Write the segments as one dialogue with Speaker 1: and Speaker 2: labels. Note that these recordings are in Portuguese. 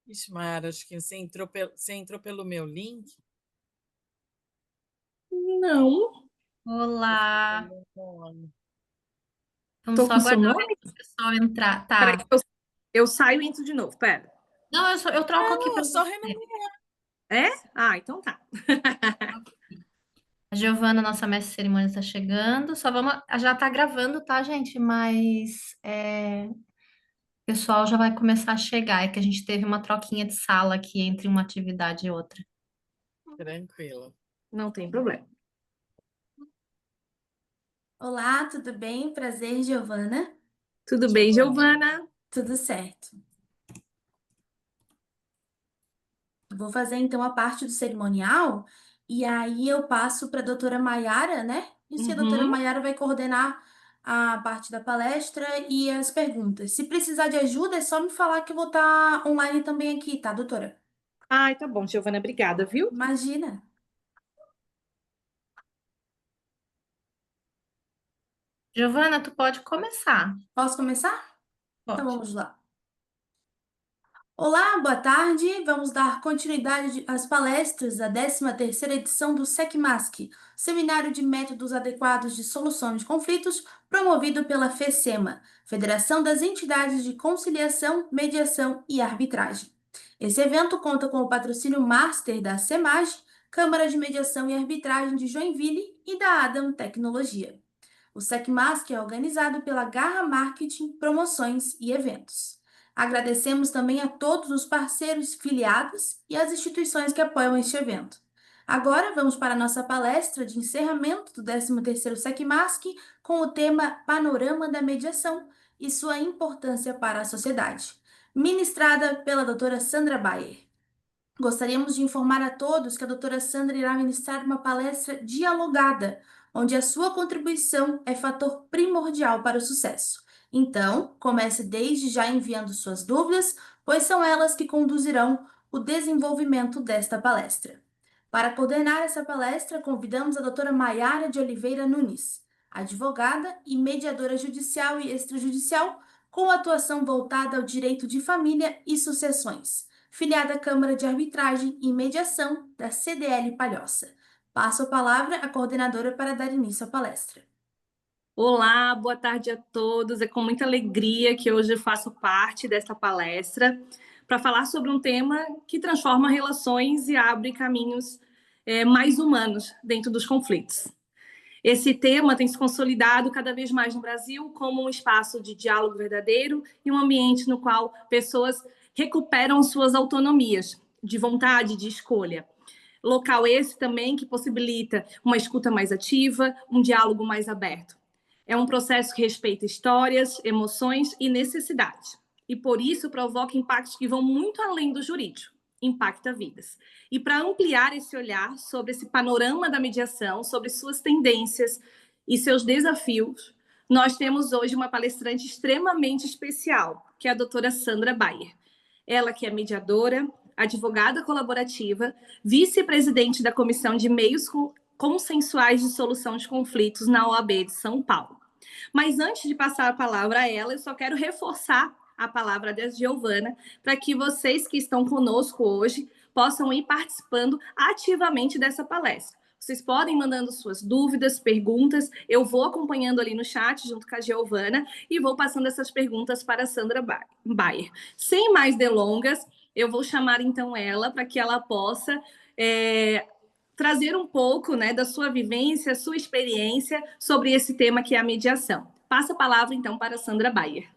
Speaker 1: Ixi, Mayara, acho que você entrou pelo meu link.
Speaker 2: Não,
Speaker 1: Você
Speaker 3: Olá,
Speaker 1: não pode.
Speaker 3: vamos
Speaker 2: tô
Speaker 3: só
Speaker 2: com seu
Speaker 3: aguardar
Speaker 2: nome?
Speaker 3: o pessoal entrar.
Speaker 2: Peraí,
Speaker 3: Tá.
Speaker 2: eu saio e entro de novo, pera.
Speaker 3: Não, eu troco aqui
Speaker 1: Não, eu
Speaker 3: para
Speaker 1: só
Speaker 3: você.
Speaker 1: renomeei.
Speaker 2: É? Ah, então tá.
Speaker 3: A Giovana, nossa mestre de cerimônia, está chegando. Só vamos. Já está gravando, tá, gente? Mas o pessoal já vai começar a chegar. É que a gente teve uma troquinha de sala aqui entre uma atividade e outra.
Speaker 1: Tranquilo.
Speaker 2: Não tem problema.
Speaker 4: Olá, tudo bem? Prazer, Giovana.
Speaker 2: Tudo bem,
Speaker 1: Giovana.
Speaker 2: Giovana?
Speaker 4: Tudo certo. Vou fazer então a parte do cerimonial e aí eu passo para a doutora Maiara, né? E se a doutora
Speaker 2: Uhum.
Speaker 4: Maiara vai coordenar a parte da palestra e as perguntas. Se precisar de ajuda, é só me falar que eu vou estar online também aqui, tá, doutora?
Speaker 2: Ai, tá bom, Giovana, obrigada, viu?
Speaker 4: Imagina.
Speaker 3: Giovana, tu pode começar.
Speaker 4: Posso começar? Então
Speaker 3: Pode.
Speaker 4: vamos lá. Olá, boa tarde. Vamos dar continuidade às palestras da 13ª edição do SECMASC, Seminário de Métodos Adequados de Solução de Conflitos, promovido pela FECEMA, Federação das Entidades de Conciliação, Mediação e Arbitragem. Esse evento conta com o patrocínio Master da SEMAG, Câmara de Mediação e Arbitragem de Joinville e da Adam Tecnologia. O SECMASC é organizado pela Garra Marketing, Promoções e Eventos. Agradecemos também a todos os parceiros filiados e as instituições que apoiam este evento. Agora vamos para a nossa palestra de encerramento do 13º SECMASC com o tema Panorama da Mediação e sua importância para a sociedade, ministrada pela doutora Sandra Bayer. Gostaríamos de informar a todos que a doutora Sandra irá ministrar uma palestra dialogada, onde a sua contribuição é fator primordial para o sucesso. Então, comece desde já enviando suas dúvidas, pois são elas que conduzirão o desenvolvimento desta palestra. Para coordenar essa palestra, convidamos a doutora Maiara de Oliveira Nunes, advogada e mediadora judicial e extrajudicial, com atuação voltada ao direito de família e sucessões, filiada à Câmara de Arbitragem e Mediação da CDL Palhoça. Passo a palavra à coordenadora para dar início à palestra.
Speaker 2: Olá, boa tarde a todos. É com muita alegria que hoje eu faço parte desta palestra para falar sobre um tema que transforma relações e abre caminhos mais humanos dentro dos conflitos. Esse tema tem se consolidado cada vez mais no Brasil como um espaço de diálogo verdadeiro e um ambiente no qual pessoas recuperam suas autonomias de vontade, de escolha. Local esse também que possibilita uma escuta mais ativa, um diálogo mais aberto. É um processo que respeita histórias, emoções e necessidades. E por isso provoca impactos que vão muito além do jurídico, impacta vidas. E para ampliar esse olhar sobre esse panorama da mediação, sobre suas tendências e seus desafios, nós temos hoje uma palestrante extremamente especial, que é a doutora Sandra Bayer. Ela que é mediadora, advogada colaborativa, vice-presidente da Comissão de Meios Consensuais de Solução de Conflitos na OAB de São Paulo. Mas antes de passar a palavra a ela, eu só quero reforçar a palavra da Giovana para que vocês que estão conosco hoje possam ir participando ativamente dessa palestra. Vocês podem mandando suas dúvidas, perguntas, eu vou acompanhando ali no chat junto com a Giovana e vou passando essas perguntas para a Sandra Bayer. Sem mais delongas, eu vou chamar então ela para que ela possa trazer um pouco, né, da sua vivência, sua experiência sobre esse tema que é a mediação. Passa a palavra, então, para a Sandra Bayer.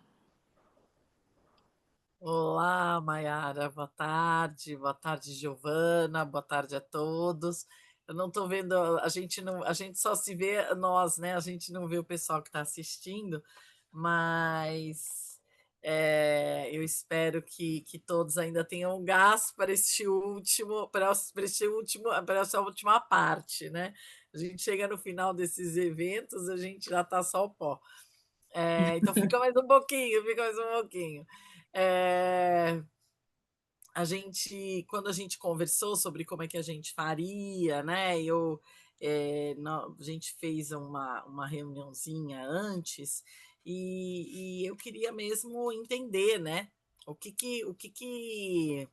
Speaker 1: Olá, Mayara, boa tarde. Boa tarde, Giovana. Boa tarde a todos. Eu não estou vendo, a gente só se vê nós, né? A gente não vê o pessoal que está assistindo, mas eu espero que todos ainda tenham gás para este último, para essa última parte, né? A gente chega no final desses eventos, a gente já está só o pó. Então fica mais um pouquinho, fica mais um pouquinho. É, quando a gente conversou sobre como é que a gente faria, né? A gente fez uma reuniãozinha antes e eu queria mesmo entender, né? O que que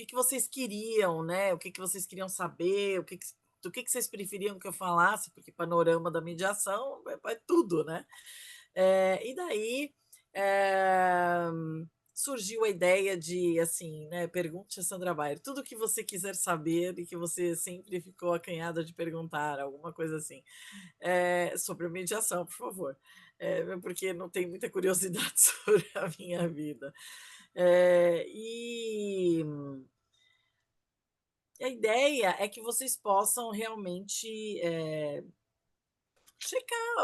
Speaker 1: que vocês queriam, né? O que vocês queriam saber, do que vocês preferiam que eu falasse, porque panorama da mediação é tudo, né? E daí surgiu a ideia de, assim, né, pergunte a Sandra Baier tudo o que você quiser saber e que você sempre ficou acanhada de perguntar, alguma coisa assim, sobre a mediação, por favor, porque não tem muita curiosidade sobre a minha vida. E a ideia é que vocês possam realmente checar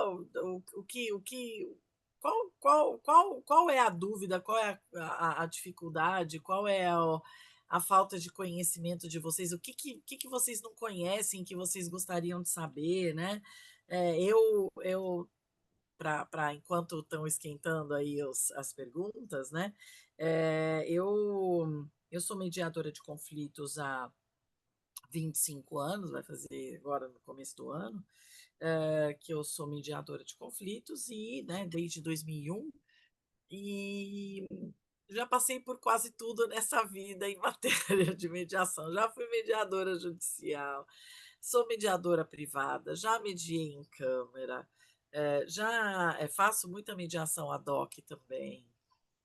Speaker 1: qual é a dúvida, qual é a dificuldade, qual é a falta de conhecimento de vocês, o que vocês não conhecem, que vocês gostariam de saber, né? Eu enquanto estão esquentando aí as perguntas, né? Eu sou mediadora de conflitos há 25 anos, vai fazer agora no começo do ano, que eu sou mediadora de conflitos e, né, desde 2001, e já passei por quase tudo nessa vida em matéria de mediação. Já fui mediadora judicial, sou mediadora privada, já mediei em câmara, já faço muita mediação ad hoc também.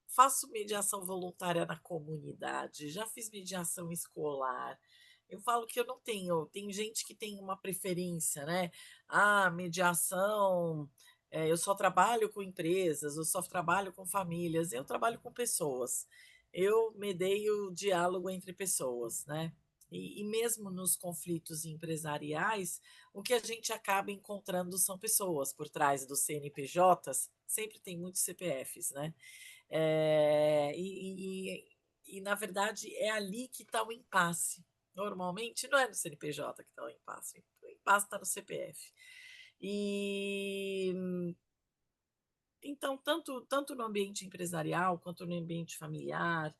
Speaker 1: Faço mediação voluntária na comunidade, já fiz mediação escolar. Eu falo que eu não tenho, tem gente que tem uma preferência, né? Ah, mediação, eu só trabalho com empresas, eu só trabalho com famílias, eu trabalho com pessoas. Eu medeio diálogo entre pessoas, né? E mesmo nos conflitos empresariais, o que a gente acaba encontrando são pessoas por trás dos CNPJs, sempre tem muitos CPFs, né? E, na verdade, é ali que está o impasse. Normalmente, não é no CNPJ que está o impasse está no CPF. E então, tanto no ambiente empresarial quanto no ambiente familiar,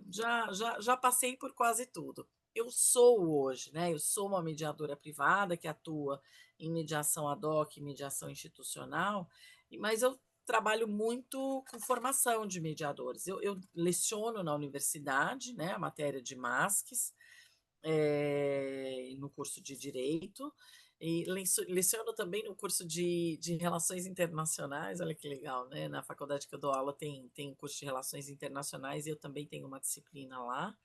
Speaker 1: já passei por quase tudo. Eu sou hoje, né? Eu sou uma mediadora privada que atua em mediação ad hoc, mediação institucional, mas eu trabalho muito com formação de mediadores. Eu leciono na universidade, né, a matéria de MASCs, no curso de Direito, e leciono também no curso de Relações Internacionais, olha que legal, né? Na faculdade que eu dou aula tem curso de Relações Internacionais e eu também tenho uma disciplina lá,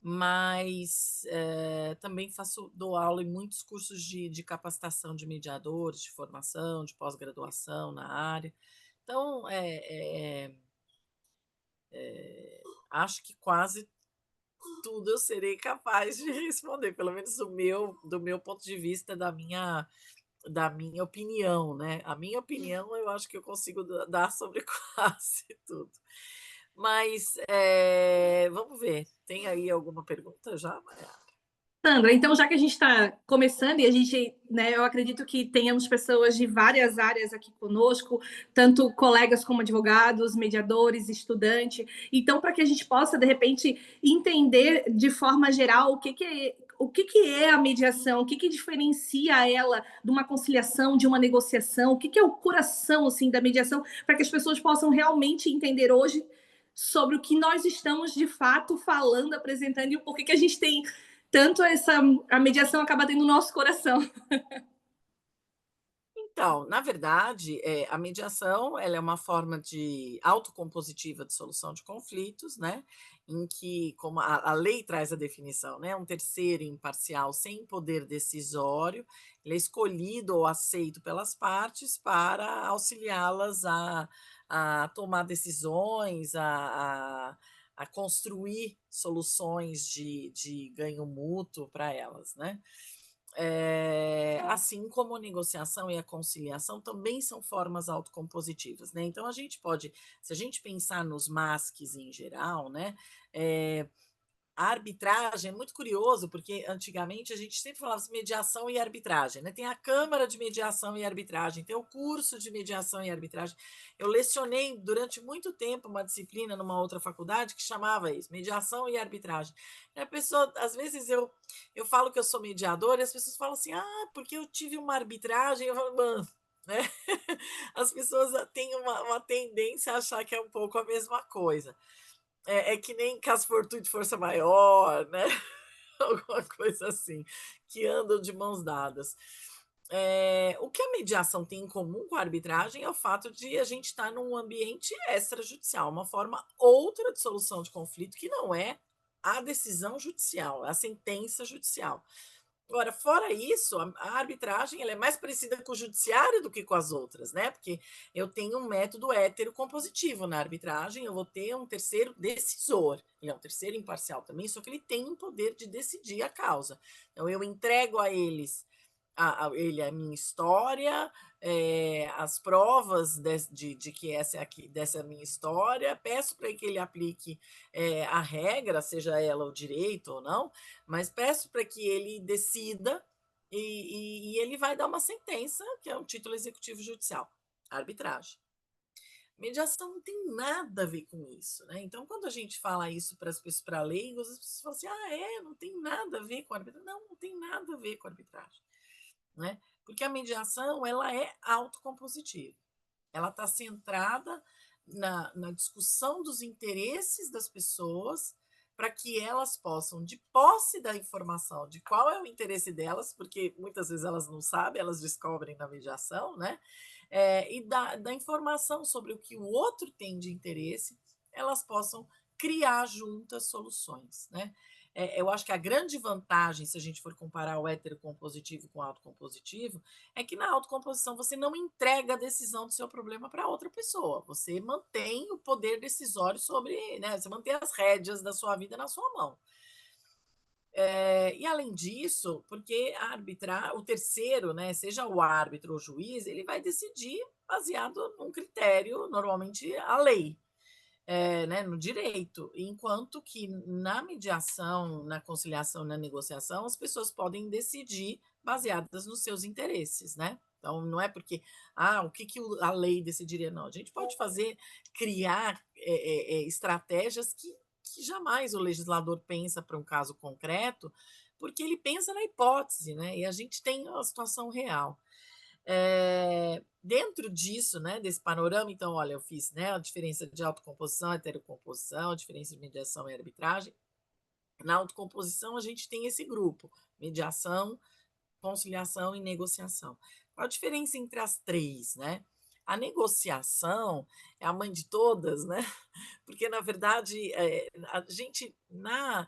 Speaker 1: mas também dou aula em muitos cursos de capacitação de mediadores, de formação, de pós-graduação na área. Então, acho que quase tudo eu serei capaz de responder, pelo menos do meu ponto de vista, da minha opinião, né? A minha opinião eu acho que eu consigo dar sobre quase tudo. Mas vamos ver, tem aí alguma pergunta já, Maria?
Speaker 2: Sandra, então já que a gente está começando e a gente, né, eu acredito que tenhamos pessoas de várias áreas aqui conosco, tanto colegas como advogados, mediadores, estudantes. Então, para que a gente possa, de repente, entender de forma geral o que é a mediação, o que diferencia ela de uma conciliação, de uma negociação, o que é o coração assim da mediação, para que as pessoas possam realmente entender hoje sobre o que nós estamos de fato falando, apresentando e o porquê que a gente tem tanto a mediação acaba tendo o nosso coração.
Speaker 1: Então, na verdade, a mediação ela é uma forma de autocompositiva de solução de conflitos, né? Em que, como a lei traz a definição, né? Um terceiro imparcial sem poder decisório, ele é escolhido ou aceito pelas partes para auxiliá-las a tomar decisões, a construir soluções de ganho mútuo para elas, né? Assim como a negociação e a conciliação também são formas autocompositivas, né? Então a gente pode, se a gente pensar nos MASCs em geral, né? A arbitragem é muito curioso, porque antigamente a gente sempre falava assim, mediação e arbitragem, né? Tem a Câmara de Mediação e Arbitragem, tem o curso de mediação e arbitragem. Eu lecionei durante muito tempo uma disciplina numa outra faculdade que chamava isso, mediação e arbitragem. E a pessoa, às vezes eu falo que eu sou mediadora e as pessoas falam assim, porque eu tive uma arbitragem, eu falo, mano, né? As pessoas têm uma tendência a achar que é um pouco a mesma coisa. é que nem caso fortuito, força maior, né? Alguma coisa assim, que andam de mãos dadas. O que a mediação tem em comum com a arbitragem é o fato de a gente estar num ambiente extrajudicial, uma forma outra de solução de conflito que não é a decisão judicial, a sentença judicial. Agora, fora isso, a arbitragem ela é mais parecida com o judiciário do que com as outras, né? Porque eu tenho um método heterocompositivo na arbitragem, eu vou ter um terceiro decisor, ele é um terceiro imparcial também, só que ele tem o poder de decidir a causa. Então, eu entrego a ele a minha história, as provas de que dessa minha história, peço para que ele aplique a regra, seja ela o direito ou não, mas peço para que ele decida e ele vai dar uma sentença, que é um título executivo judicial, arbitragem. Mediação não tem nada a ver com isso, né? Então, quando a gente fala isso para leigos, as pessoas falam assim: não tem nada a ver com arbitragem. Não tem nada a ver com arbitragem, né? Porque a mediação ela é autocompositiva, ela está centrada na discussão dos interesses das pessoas para que elas possam, de posse da informação de qual é o interesse delas, porque muitas vezes elas não sabem, elas descobrem na mediação, né? E da informação sobre o que o outro tem de interesse, elas possam criar juntas soluções, né? Eu acho que a grande vantagem, se a gente for comparar o heterocompositivo com o autocompositivo, é que na autocomposição você não entrega a decisão do seu problema para outra pessoa, você mantém o poder decisório sobre, né? Você mantém as rédeas da sua vida na sua mão. E além disso, porque o terceiro, né, seja o árbitro ou o juiz, ele vai decidir baseado num critério, normalmente a lei, né, no direito, enquanto que na mediação, na conciliação, na negociação, as pessoas podem decidir baseadas nos seus interesses, né? Então, não é porque, o que a lei decidiria, não. A gente pode criar estratégias que jamais o legislador pensa para um caso concreto, porque ele pensa na hipótese, né? E a gente tem a situação real. Dentro disso, né, desse panorama, então, olha, eu fiz, né, a diferença de autocomposição, heterocomposição, a diferença de mediação e arbitragem. Na autocomposição, a gente tem esse grupo: mediação, conciliação e negociação. Qual a diferença entre as três, né? A negociação é a mãe de todas, né? Porque, na verdade, a gente, na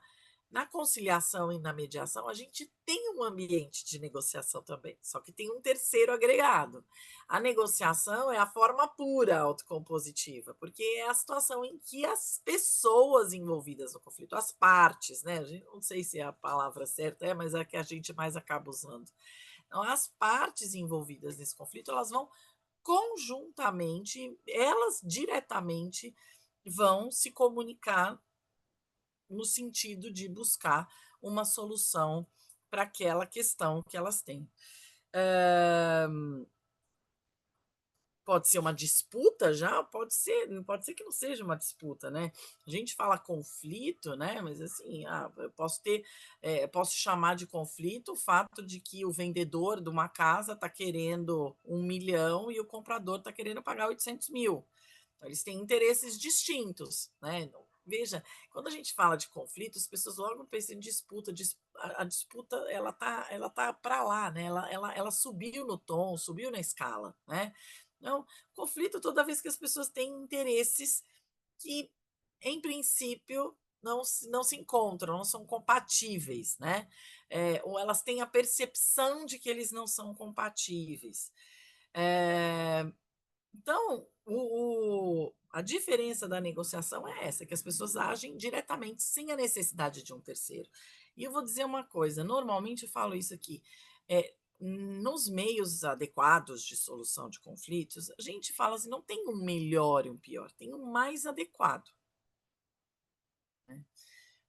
Speaker 1: conciliação e na mediação, a gente tem um ambiente de negociação também, só que tem um terceiro agregado. A negociação é a forma pura autocompositiva, porque é a situação em que as pessoas envolvidas no conflito, as partes, né? Não sei se a palavra certa mas é a que a gente mais acaba usando. Então, as partes envolvidas nesse conflito, elas vão conjuntamente, elas diretamente vão se comunicar no sentido de buscar uma solução para aquela questão que elas têm. Pode ser uma disputa já? Pode ser que não seja uma disputa, né? A gente fala conflito, né? Mas assim, eu posso chamar de conflito o fato de que o vendedor de uma casa está querendo 1 milhão e o comprador está querendo pagar 800 mil. Então, eles têm interesses distintos, né? Veja, quando a gente fala de conflito, as pessoas logo pensam em disputa. A disputa ela tá para lá, né? Ela subiu no tom, subiu na escala, né? Não, conflito toda vez que as pessoas têm interesses que, em princípio, não se encontram, não são compatíveis, né? Ou elas têm a percepção de que eles não são compatíveis. Então, a diferença da negociação é essa, que as pessoas agem diretamente, sem a necessidade de um terceiro. E eu vou dizer uma coisa, normalmente eu falo isso aqui, nos meios adequados de solução de conflitos, a gente fala assim, não tem um melhor e um pior, tem um mais adequado. Né?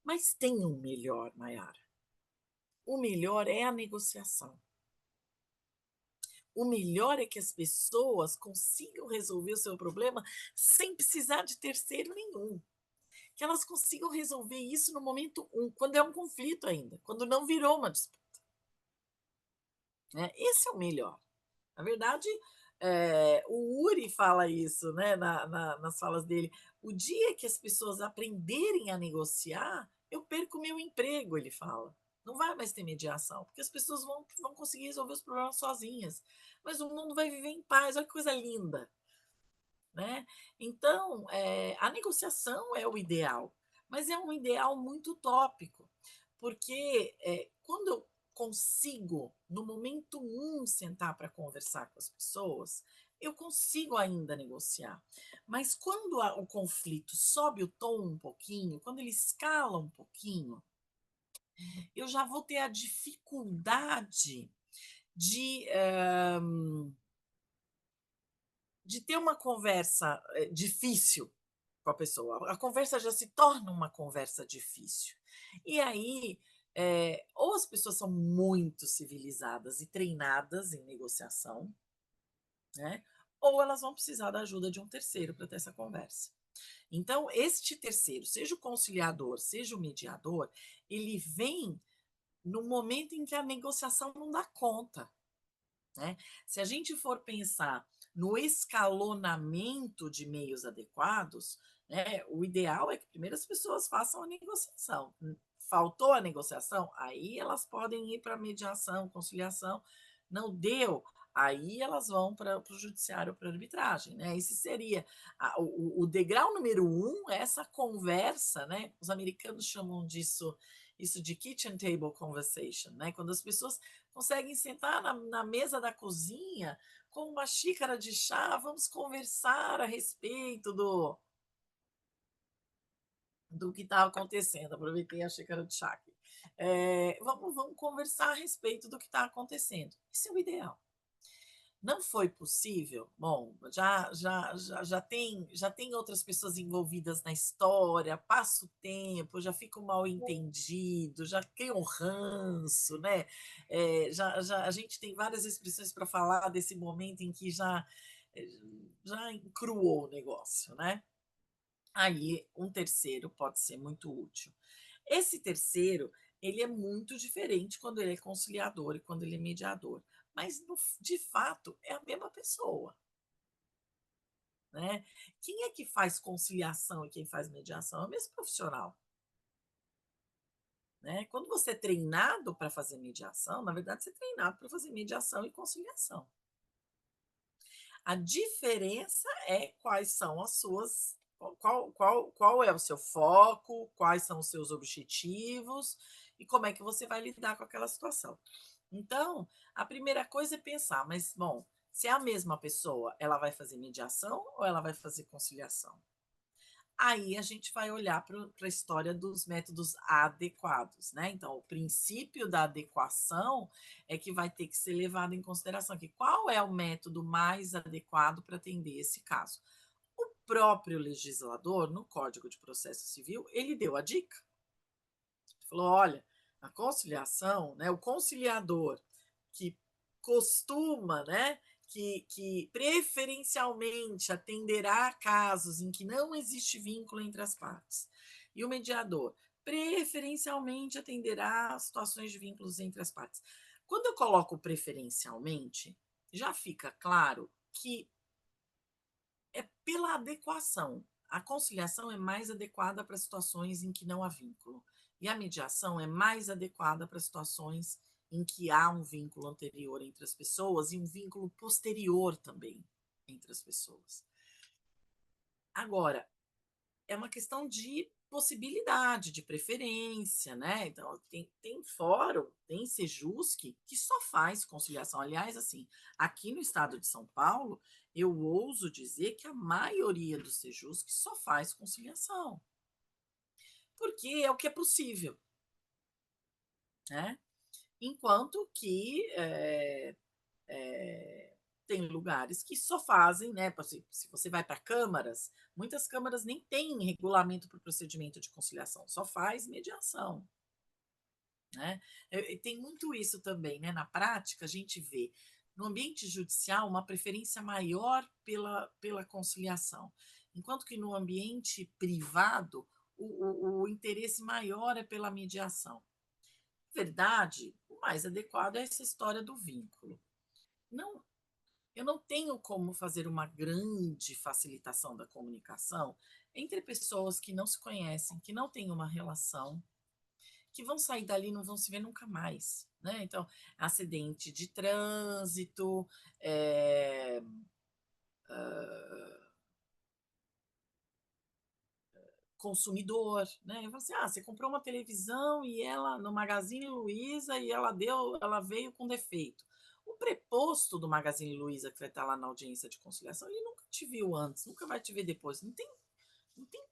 Speaker 1: Mas tem um melhor, Mayara. O melhor é a negociação. O melhor é que as pessoas consigam resolver o seu problema sem precisar de terceiro nenhum. Que elas consigam resolver isso no momento quando é um conflito ainda, quando não virou uma disputa. Esse é o melhor. Na verdade, O Uri fala isso, né, nas falas dele. O dia que as pessoas aprenderem a negociar, eu perco meu emprego, ele fala. Não vai mais ter mediação, porque as pessoas vão conseguir resolver os problemas sozinhas. Mas o mundo vai viver em paz, olha que coisa linda. Né? Então, a negociação é o ideal, mas é um ideal muito utópico, porque quando eu consigo, no momento sentar para conversar com as pessoas, eu consigo ainda negociar. Mas quando o conflito sobe o tom um pouquinho, quando ele escala um pouquinho, eu já vou ter a dificuldade de. De ter uma conversa difícil com a pessoa. A conversa já se torna uma conversa difícil. E aí, ou as pessoas são muito civilizadas e treinadas em negociação, né? Ou elas vão precisar da ajuda de um terceiro para ter essa conversa. Então, este terceiro, seja o conciliador, seja o mediador, ele vem no momento em que a negociação não dá conta. Né? Se a gente for pensar no escalonamento de meios adequados, né, o ideal é que primeiro as pessoas façam a negociação. Faltou a negociação, aí elas podem ir para mediação, conciliação. Não deu, aí elas vão para o judiciário, para a arbitragem. Né? Esse seria o degrau número 1, essa conversa, né? Os americanos chamam isso de kitchen table conversation, né? Quando as pessoas conseguem sentar na mesa da cozinha com uma xícara de chá, vamos conversar a respeito do que está acontecendo. Aproveitei a xícara de chá aqui. Vamos conversar a respeito do que está acontecendo. Isso é o ideal. Não foi possível? Bom, já tem outras pessoas envolvidas na história, passa o tempo, já fica um mal entendido, já cria um ranço, né? A gente tem várias expressões para falar desse momento em que já encruou o negócio, né? Aí um terceiro pode ser muito útil. Esse terceiro, ele é muito diferente quando ele é conciliador e quando ele é mediador, mas de fato é a mesma pessoa. Né? Quem é que faz conciliação e quem faz mediação? É o mesmo profissional. Né? Quando você é treinado para fazer mediação, na verdade, você é treinado para fazer mediação e conciliação. A diferença é quais são as suas. Qual é o seu foco, quais são os seus objetivos e como é que você vai lidar com aquela situação. Então, a primeira coisa é pensar, mas, bom, se é a mesma pessoa, ela vai fazer mediação ou ela vai fazer conciliação? Aí a gente vai olhar para a história dos métodos adequados, né? Então, o princípio da adequação é que vai ter que ser levado em consideração aqui. Qual é o método mais adequado para atender esse caso? O próprio legislador, no Código de Processo Civil, ele deu a dica. Ele falou: olha, a conciliação, né, o conciliador que costuma, né, que preferencialmente atenderá casos em que não existe vínculo entre as partes, e o mediador preferencialmente atenderá situações de vínculos entre as partes. Quando eu coloco preferencialmente, já fica claro que é pela adequação. A conciliação é mais adequada para situações em que não há vínculo. E a mediação é mais adequada para situações em que há um vínculo anterior entre as pessoas e um vínculo posterior também entre as pessoas. Agora, é uma questão de possibilidade, de preferência, né? Então, tem fórum, tem Sejusc que só faz conciliação. Aliás, assim, aqui no estado de São Paulo, eu ouso dizer que a maioria dos Sejusc só faz conciliação. Porque é o que é possível, né? Enquanto que tem lugares que só fazem, né? Se você vai para câmaras, muitas câmaras nem têm regulamento para o procedimento de conciliação, só faz mediação. Né? Tem muito isso também, né? Na prática, a gente vê no ambiente judicial uma preferência maior pela conciliação, enquanto que no ambiente privado o interesse maior é pela mediação. Na verdade, o mais adequado é essa história do vínculo. Não, eu não tenho como fazer uma grande facilitação da comunicação entre pessoas que não se conhecem, que não têm uma relação, que vão sair dali e não vão se ver nunca mais, né? Então, acidente de trânsito, consumidor, né? Eu falo assim, você comprou uma televisão e ela no Magazine Luiza e ela veio com defeito. O preposto do Magazine Luiza que vai estar lá na audiência de conciliação, ele nunca te viu antes, nunca vai te ver depois. Não tem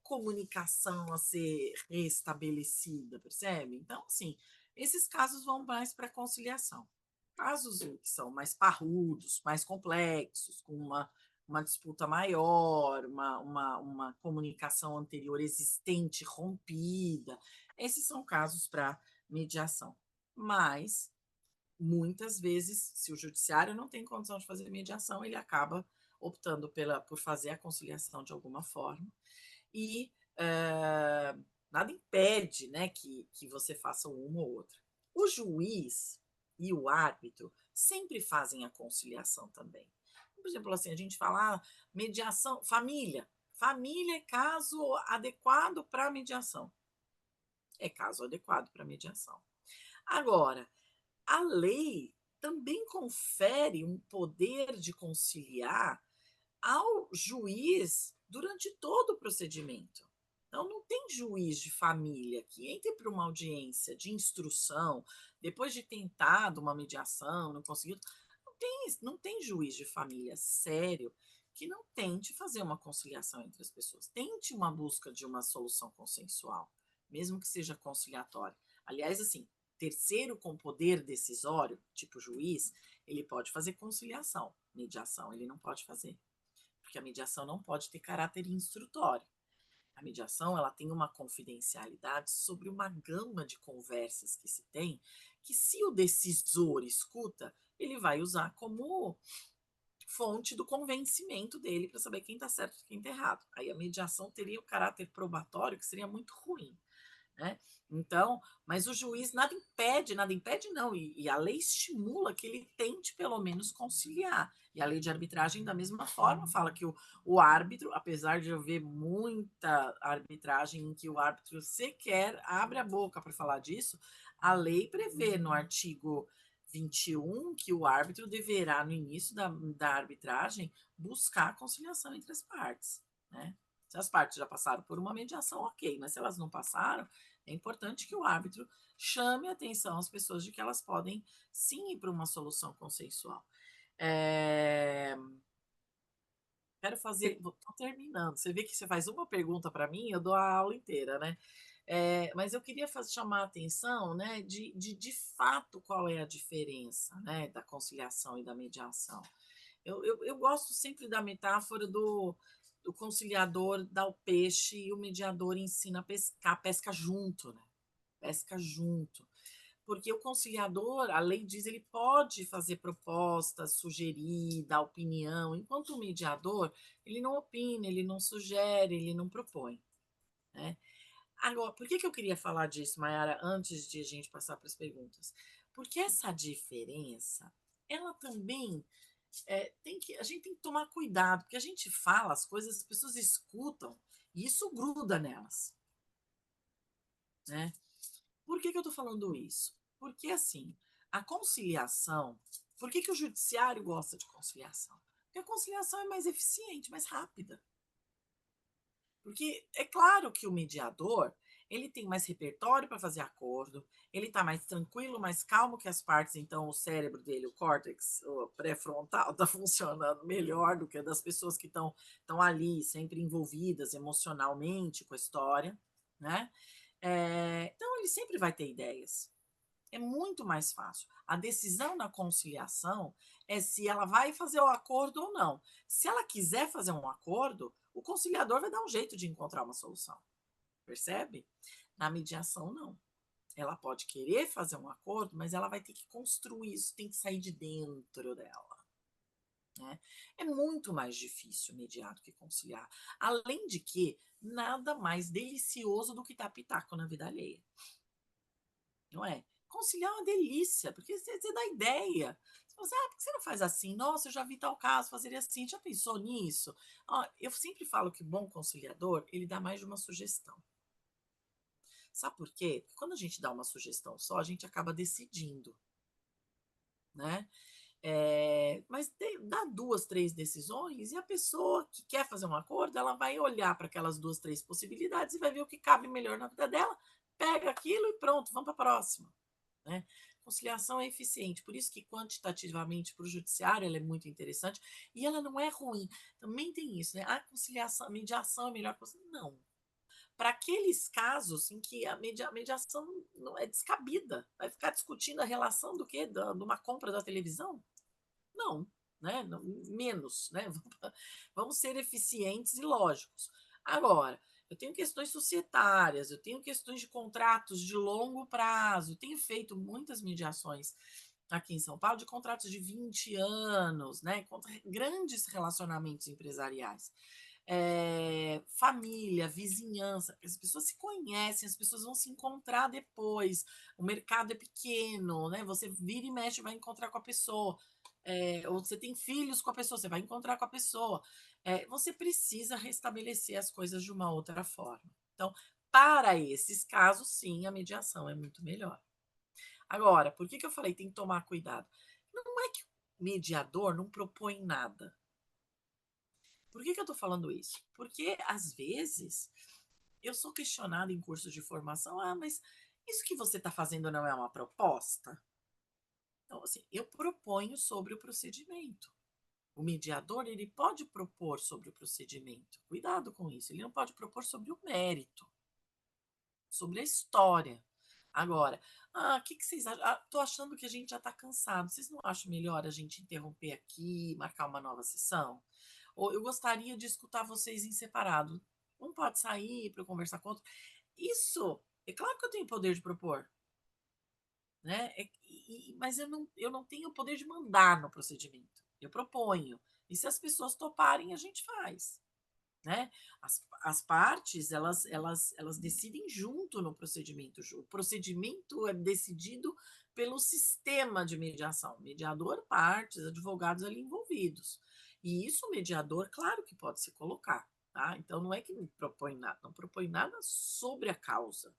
Speaker 1: comunicação a ser restabelecida, percebe? Então, assim, esses casos vão mais para conciliação. Casos que são mais parrudos, mais complexos, com uma disputa maior, uma comunicação anterior existente rompida, esses são casos para mediação. Mas, muitas vezes, se o judiciário não tem condição de fazer mediação, ele acaba optando por fazer a conciliação de alguma forma e nada impede, né, que você faça uma ou outra. O juiz e o árbitro sempre fazem a conciliação também. Por exemplo, assim, a gente fala mediação, família. Família é caso adequado para mediação. É caso adequado para mediação. Agora, a lei também confere um poder de conciliar ao juiz durante todo o procedimento. Então, não tem juiz de família que entre para uma audiência de instrução, depois de tentado uma mediação, não conseguiu. Não tem juiz de família sério que não tente fazer uma conciliação entre as pessoas. Tente uma busca de uma solução consensual, mesmo que seja conciliatória. Aliás, assim, terceiro com poder decisório, tipo juiz, ele pode fazer conciliação. Mediação, ele não pode fazer, porque a mediação não pode ter caráter instrutório. A mediação, ela tem uma confidencialidade sobre uma gama de conversas que se tem, que se o decisor escuta, ele vai usar como fonte do convencimento dele para saber quem está certo e quem está errado. Aí a mediação teria o caráter probatório, que seria muito ruim, né? Então, mas o juiz nada impede não, e a lei estimula que ele tente pelo menos conciliar. E a lei de arbitragem, da mesma forma, fala que o árbitro, apesar de haver muita arbitragem em que o árbitro sequer abre a boca para falar disso, a lei prevê no artigo 21 que o árbitro deverá, no início da arbitragem, buscar a conciliação entre as partes, né? Se as partes já passaram por uma mediação, ok, mas se elas não passaram, é importante que o árbitro chame a atenção às pessoas de que elas podem sim ir para uma solução consensual. Quero fazer. Estou terminando. Você vê que você faz uma pergunta para mim, eu dou a aula inteira, né? Mas eu queria chamar a atenção, né, de fato qual é a diferença, né, da conciliação e da mediação. Eu gosto sempre da metáfora do conciliador dá o peixe e o mediador ensina a pescar, pesca junto, né? Pesca junto. Porque o conciliador, a lei diz, ele pode fazer propostas, sugerir, dar opinião, enquanto o mediador, ele não opina, ele não sugere, ele não propõe, né? Agora, por que eu queria falar disso, Mayara, antes de a gente passar para as perguntas? Porque essa diferença, ela também a gente tem que tomar cuidado, porque a gente fala as coisas, as pessoas escutam e isso gruda nelas, né? Por que eu estou falando isso? Porque, assim, a conciliação, por que o judiciário gosta de conciliação? Porque a conciliação é mais eficiente, mais rápida. Porque é claro que o mediador, ele tem mais repertório para fazer acordo, ele está mais tranquilo, mais calmo que as partes, então o cérebro dele, o córtex, o pré-frontal, está funcionando melhor do que a das pessoas que estão ali, sempre envolvidas emocionalmente com a história, né? Então ele sempre vai ter ideias. É muito mais fácil. A decisão na conciliação é se ela vai fazer o acordo ou não. Se ela quiser fazer um acordo, o conciliador vai dar um jeito de encontrar uma solução. Percebe? Na mediação, não. Ela pode querer fazer um acordo, mas ela vai ter que construir isso, tem que sair de dentro dela, né? É muito mais difícil mediar do que conciliar. Além de que, nada mais delicioso do que dar pitaco na vida alheia. Não é? Conciliar é uma delícia, porque você dá ideia. Você Fala assim, por que você não faz assim? Nossa, eu já vi tal caso, fazeria assim. Já pensou nisso? Ó, eu sempre falo que o bom conciliador, ele dá mais de uma sugestão. Sabe por quê? Porque quando a gente dá uma sugestão só, a gente acaba decidindo, né? Mas dá 2, 3 decisões e a pessoa que quer fazer um acordo, ela vai olhar para aquelas 2, 3 possibilidades e vai ver o que cabe melhor na vida dela, pega aquilo e pronto, vamos para a próxima, né? Conciliação é eficiente, por isso que quantitativamente para o judiciário ela é muito interessante e ela não é ruim. Também tem isso, né? A conciliação, a mediação é a melhor coisa. Não. Para aqueles casos em que a mediação não é descabida, vai ficar discutindo a relação do quê? De uma compra da televisão? Não, né? Não, menos, né? Vamos ser eficientes e lógicos. Agora, eu tenho questões societárias, eu tenho questões de contratos de longo prazo, eu tenho feito muitas mediações aqui em São Paulo de contratos de 20 anos, né? Contra grandes relacionamentos empresariais. Família, vizinhança, as pessoas se conhecem, as pessoas vão se encontrar depois, o mercado é pequeno, né? Você vira e mexe, vai encontrar com a pessoa. Ou você tem filhos com a pessoa, você vai encontrar com a pessoa. Você precisa restabelecer as coisas de uma outra forma. Então, para esses casos, sim, a mediação é muito melhor. Agora, por que eu falei tem que tomar cuidado? Não é que o mediador não propõe nada. Por que eu estou falando isso? Porque, às vezes, eu sou questionada em curso de formação, mas isso que você está fazendo não é uma proposta? Então, assim, eu proponho sobre o procedimento. O mediador, ele pode propor sobre o procedimento. Cuidado com isso. Ele não pode propor sobre o mérito, sobre a história. Agora, o que vocês acham? Tô achando que a gente já está cansado. Vocês não acham melhor a gente interromper aqui, marcar uma nova sessão? Ou eu gostaria de escutar vocês em separado. Um pode sair para conversar com o outro. Isso, é claro que eu tenho poder de propor, né? Mas eu não tenho o poder de mandar no procedimento. Eu proponho. E se as pessoas toparem, a gente faz, né? As partes, elas decidem junto no procedimento. O procedimento é decidido pelo sistema de mediação. Mediador, partes, advogados ali envolvidos. E isso o mediador, claro que pode se colocar, tá? Então, não é que não propõe nada sobre a causa,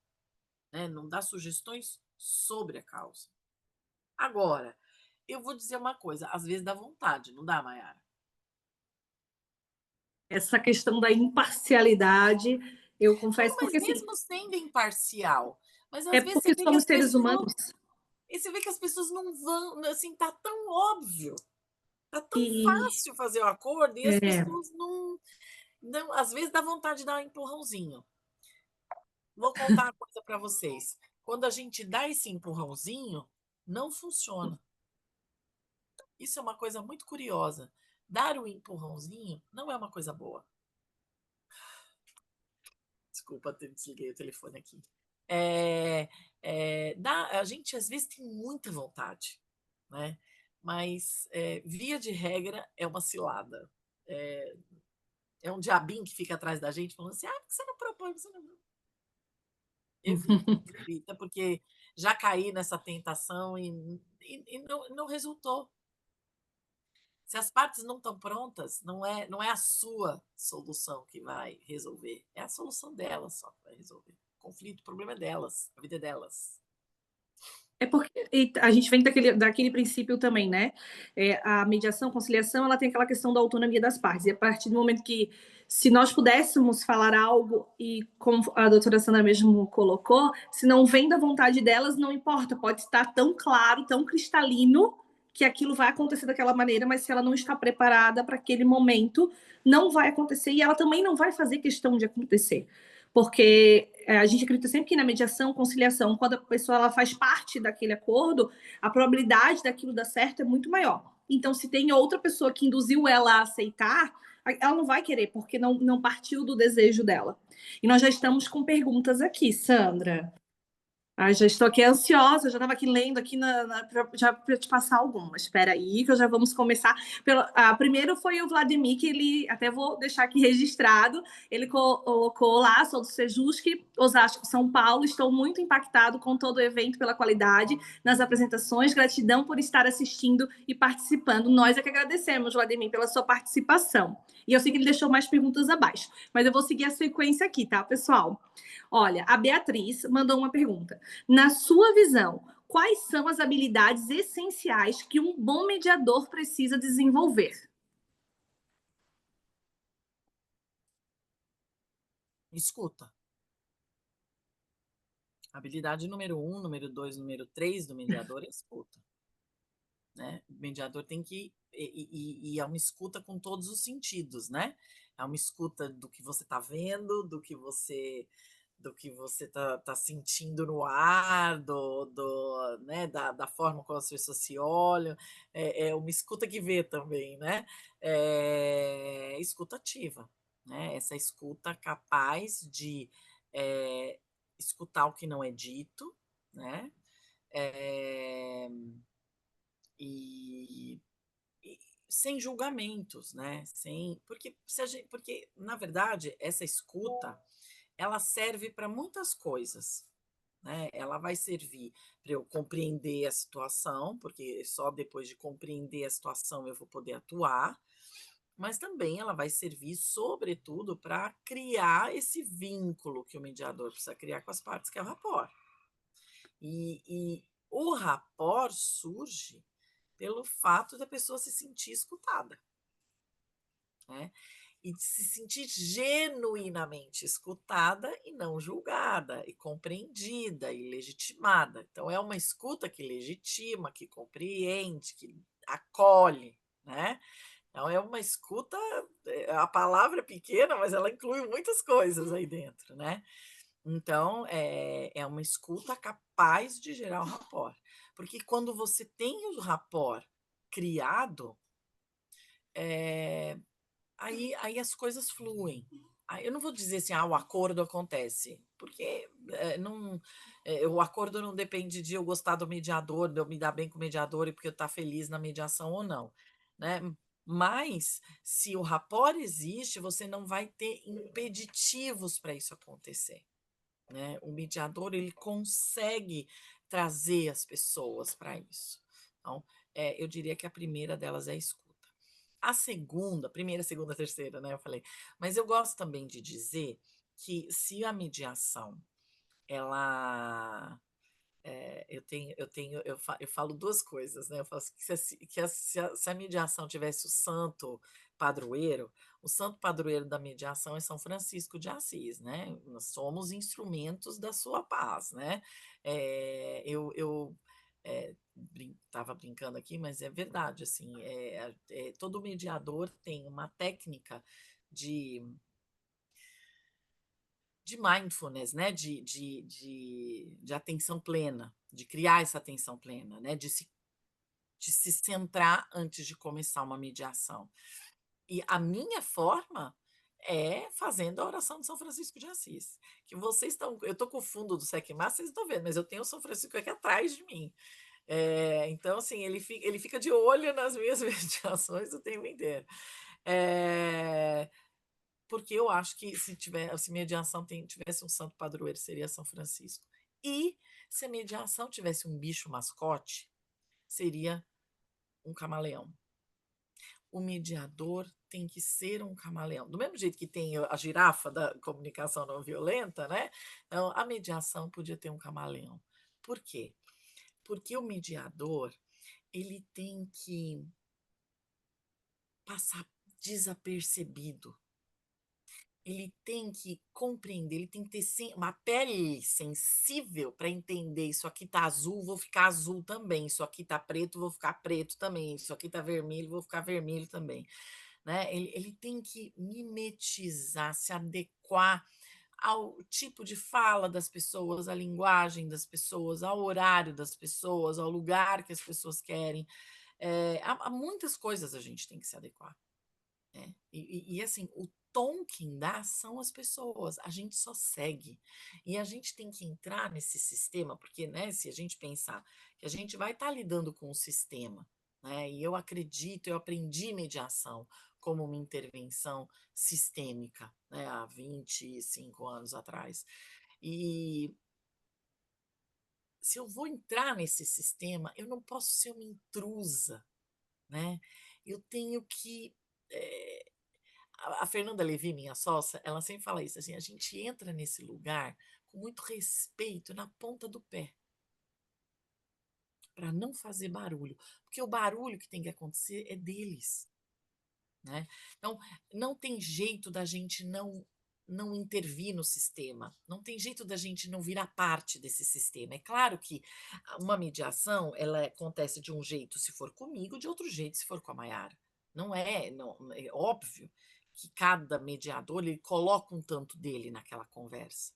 Speaker 1: né? Não dá sugestões sobre a causa. Agora, eu vou dizer uma coisa, às vezes dá vontade, não dá, Mayara?
Speaker 2: Essa questão da imparcialidade, eu confesso,
Speaker 1: Mas
Speaker 2: porque assim,
Speaker 1: mesmo sendo imparcial, mas
Speaker 2: é
Speaker 1: às vezes você
Speaker 2: porque
Speaker 1: vê que
Speaker 2: somos
Speaker 1: as
Speaker 2: seres
Speaker 1: pessoas,
Speaker 2: humanos
Speaker 1: e você vê que as pessoas não vão, assim, tá tão óbvio, tá tão
Speaker 2: e
Speaker 1: fácil fazer o acordo e as
Speaker 2: é,
Speaker 1: pessoas não, às vezes dá vontade de dar um empurrãozinho. Vou contar uma coisa para vocês. Quando a gente dá esse empurrãozinho, não funciona. Isso é uma coisa muito curiosa. Dar o empurrãozinho não é uma coisa boa. Desculpa, desliguei o telefone aqui. A gente às vezes tem muita vontade, né? Mas via de regra é uma cilada. É um diabinho que fica atrás da gente falando assim: por que você não propõe? Você não... Evita, porque já caí nessa tentação e não resultou. Se as partes não estão prontas, não é a sua solução que vai resolver, é a solução delas só que vai resolver. O conflito, o problema é delas, a vida é delas.
Speaker 2: é porque a gente vem daquele princípio também, né? A mediação, conciliação, ela tem aquela questão da autonomia das partes. E a partir do momento que, se nós pudéssemos falar algo, e como a doutora Sandra mesmo colocou, se não vem da vontade delas, não importa, pode estar tão claro, tão cristalino, que aquilo vai acontecer daquela maneira, mas se ela não está preparada para aquele momento, não vai acontecer e ela também não vai fazer questão de acontecer. Porque a gente acredita sempre que na mediação, conciliação, quando a pessoa ela faz parte daquele acordo, a probabilidade daquilo dar certo é muito maior. Então, se tem outra pessoa que induziu ela a aceitar, ela não vai querer, porque não partiu do desejo dela. E nós já estamos com perguntas aqui, Sandra. Ai, já estou aqui ansiosa, já estava aqui lendo aqui já para te passar algumas. Espera aí, que já vamos começar. Primeiro foi o Vladimir, que ele, até vou deixar aqui registrado, ele colocou lá, sou do Sejusc, Osasco, São Paulo, estou muito impactado com todo o evento pela qualidade nas apresentações, gratidão por estar assistindo e participando. Nós é que agradecemos, Vladimir, pela sua participação. E eu sei que ele deixou mais perguntas abaixo, mas eu vou seguir a sequência aqui, tá, pessoal? Olha, a Beatriz mandou uma pergunta. Na sua visão, quais são as habilidades essenciais que um bom mediador precisa desenvolver?
Speaker 1: Escuta. Habilidade número 1, número 2, número 3 do mediador é escuta. Né? O mediador tem que. E é uma escuta com todos os sentidos, né? É uma escuta do que você está vendo, do que você tá sentindo no ar, né, da forma como as pessoas se olham, é uma escuta que vê também, né? Escuta ativa, né? Essa escuta capaz de escutar o que não é dito, né? E, e sem julgamentos, né? Porque, na verdade, essa escuta ela serve para muitas coisas. Né? Ela vai servir para eu compreender a situação, porque só depois de compreender a situação eu vou poder atuar, mas também ela vai servir, sobretudo, para criar esse vínculo que o mediador precisa criar com as partes, que é o rapport. E o rapport surge pelo fato da pessoa se sentir escutada. Né? E de se sentir genuinamente escutada e não julgada, e compreendida e legitimada. Então, é uma escuta que legitima, que compreende, que acolhe, né? Então, é uma escuta, a palavra é pequena, mas ela inclui muitas coisas aí dentro, né? Então, é uma escuta capaz de gerar o rapport. Porque quando você tem o rapport criado, aí as coisas fluem. Aí eu não vou dizer assim, o acordo acontece, porque o acordo não depende de eu gostar do mediador, de eu me dar bem com o mediador e porque eu estar feliz na mediação ou não, né? Mas se o rapport existe, você não vai ter impeditivos para isso acontecer, né? O mediador ele consegue trazer as pessoas para isso. Então, eu diria que a primeira delas é a escuta. A segunda, primeira, segunda, terceira, né? Eu falei. Mas eu gosto também de dizer que se a mediação, ela. Eu falo duas coisas, né? Eu falo assim, se a mediação tivesse o santo padroeiro da mediação é São Francisco de Assis, né? Nós somos instrumentos da sua paz, né? Eu estava brincando aqui, mas é verdade, assim, todo mediador tem uma técnica de mindfulness, né? De atenção plena, de criar essa atenção plena, né? De se centrar antes de começar uma mediação. E a minha forma é fazendo a oração de São Francisco de Assis. Que vocês estão. Eu estou com o fundo do SECMAS, vocês estão vendo, mas eu tenho o São Francisco aqui atrás de mim. Então, assim, ele fica de olho nas minhas mediações o tempo inteiro. Porque eu acho que se mediação tivesse um santo padroeiro, seria São Francisco. E se a mediação tivesse um bicho mascote, seria um camaleão. O mediador tem que ser um camaleão. Do mesmo jeito que tem a girafa da comunicação não violenta, né? Então, a mediação podia ter um camaleão. Por quê? Porque o mediador, ele tem que passar desapercebido. Ele tem que compreender, ele tem que ter uma pele sensível para entender, isso aqui tá azul, vou ficar azul também, isso aqui tá preto, vou ficar preto também, isso aqui tá vermelho, vou ficar vermelho também, né? Ele tem que mimetizar, se adequar ao tipo de fala das pessoas, à linguagem das pessoas, ao horário das pessoas, ao lugar que as pessoas querem. Há muitas coisas a gente tem que se adequar. Né? E assim, o tom quem dá são as pessoas, a gente só segue. E a gente tem que entrar nesse sistema, porque, né, se a gente pensar que a gente vai estar lidando com um sistema, né, e eu acredito, eu aprendi mediação como uma intervenção sistêmica, né, há 25 anos atrás. E se eu vou entrar nesse sistema, eu não posso ser uma intrusa, né? Eu tenho que. A Fernanda Levi, minha sócia, ela sempre fala isso, assim, a gente entra nesse lugar com muito respeito na ponta do pé, para não fazer barulho, porque o barulho que tem que acontecer é deles, né? Então, não tem jeito da gente não intervir no sistema, não tem jeito da gente não virar parte desse sistema. É claro que uma mediação, ela acontece de um jeito se for comigo, de outro jeito se for com a Maiara. Não, é óbvio que cada mediador ele coloca um tanto dele naquela conversa.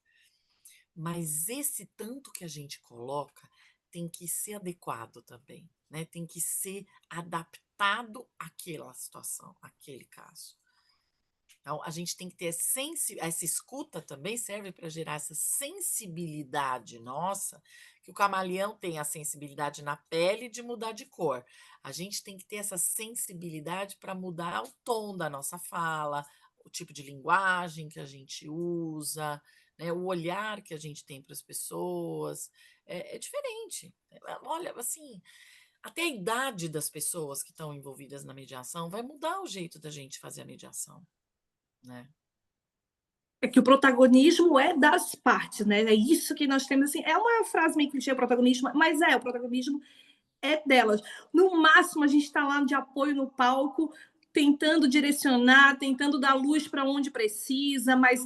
Speaker 1: Mas esse tanto que a gente coloca tem que ser adequado também, né? Tem que ser adaptado àquela situação, àquele caso. Então, a gente tem que ter essa escuta também serve para gerar essa sensibilidade nossa, que o camaleão tem a sensibilidade na pele de mudar de cor. A gente tem que ter essa sensibilidade para mudar o tom da nossa fala, o tipo de linguagem que a gente usa, né, o olhar que a gente tem para as pessoas. É diferente. Olha, assim, até a idade das pessoas que estão envolvidas na mediação vai mudar o jeito da gente fazer a mediação, né?
Speaker 2: É que o protagonismo é das partes, né? É isso que nós temos, assim, é uma frase meio clichê, o protagonismo, mas o protagonismo é delas. No máximo, a gente está lá de apoio no palco, tentando direcionar, tentando dar luz para onde precisa, mas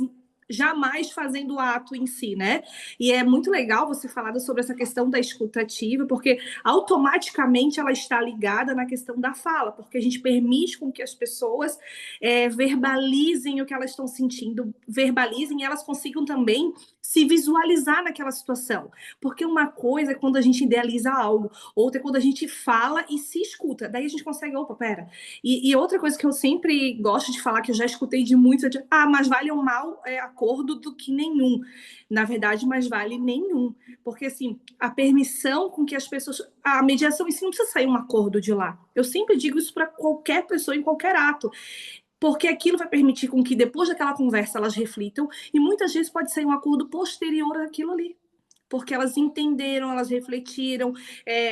Speaker 2: jamais fazendo o ato em si, né? E é muito legal você falar sobre essa questão da escutativa, porque automaticamente ela está ligada na questão da fala, porque a gente permite com que as pessoas verbalizem o que elas estão sentindo, verbalizem e elas consigam também se visualizar naquela situação. Porque uma coisa é quando a gente idealiza algo, outra é quando a gente fala e se escuta. Daí a gente consegue, opa, pera. E outra coisa que eu sempre gosto de falar, que eu já escutei de muitos, é de, mas vale um mau acordo do que nenhum. Na verdade, mais vale nenhum. Porque, assim, a permissão com que as pessoas... A mediação em si não precisa sair um acordo de lá. Eu sempre digo isso para qualquer pessoa, em qualquer ato. Porque aquilo vai permitir com que, depois daquela conversa, elas reflitam. E muitas vezes pode sair um acordo posterior àquilo ali. Porque elas entenderam, elas refletiram,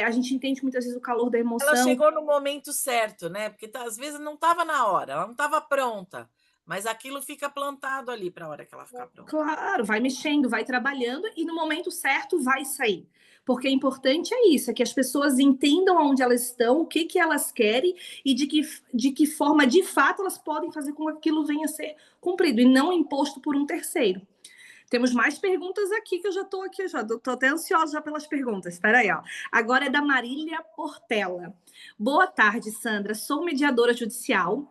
Speaker 2: a gente entende muitas vezes o calor da
Speaker 1: Ela
Speaker 2: emoção.
Speaker 1: chegou no momento certo, né? Porque às vezes não estava na hora, ela não estava pronta, mas aquilo fica plantado ali para a hora que ela ficar pronta.
Speaker 2: Claro, vai mexendo, vai trabalhando e no momento certo vai sair. Porque o importante é isso, é que as pessoas entendam onde elas estão, o que elas querem e de que forma, de fato, elas podem fazer com que aquilo venha a ser cumprido e não imposto por um terceiro. Temos mais perguntas aqui, que eu já estou aqui, já estou até ansiosa já pelas perguntas. Espera aí, ó. Agora é da Marília Portela. Boa tarde, Sandra. Sou mediadora judicial.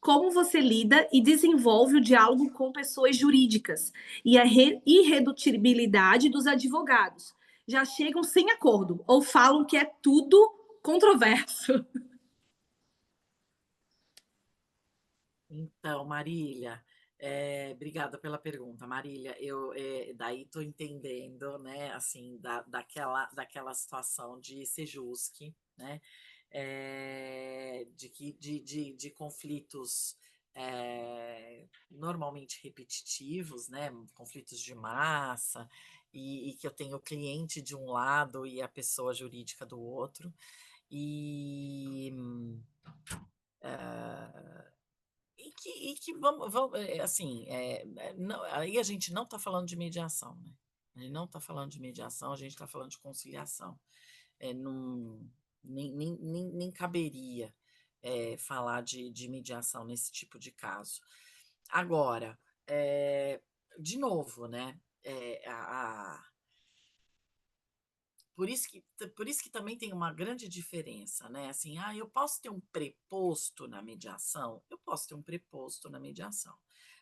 Speaker 2: Como você lida e desenvolve o diálogo com pessoas jurídicas e a irredutibilidade dos advogados? Já chegam sem acordo ou falam que é tudo controverso.
Speaker 1: Então, Marília, obrigada pela pergunta, Marília. Eu daí estou entendendo, né, assim, daquela situação de Sejusc, né, de conflitos normalmente repetitivos, né, conflitos de massa, e que eu tenho o cliente de um lado e a pessoa jurídica do outro, e que vamos assim, não, aí a gente não está falando de mediação, né? A gente não está falando de mediação, a gente está falando de conciliação. Nem caberia falar de mediação nesse tipo de caso. Agora, de novo, né? Por isso que também tem uma grande diferença, né? Assim, eu posso ter um preposto na mediação? Eu posso ter um preposto na mediação.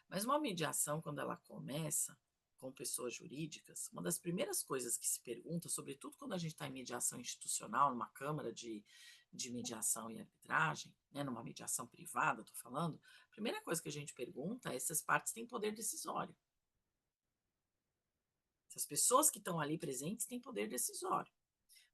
Speaker 1: Mas uma mediação, quando ela começa com pessoas jurídicas, uma das primeiras coisas que se pergunta, sobretudo quando a gente está em mediação institucional, numa câmara de mediação e arbitragem, né, numa mediação privada, estou falando, a primeira coisa que a gente pergunta é se as partes têm poder decisório. Se as pessoas que estão ali presentes têm poder decisório.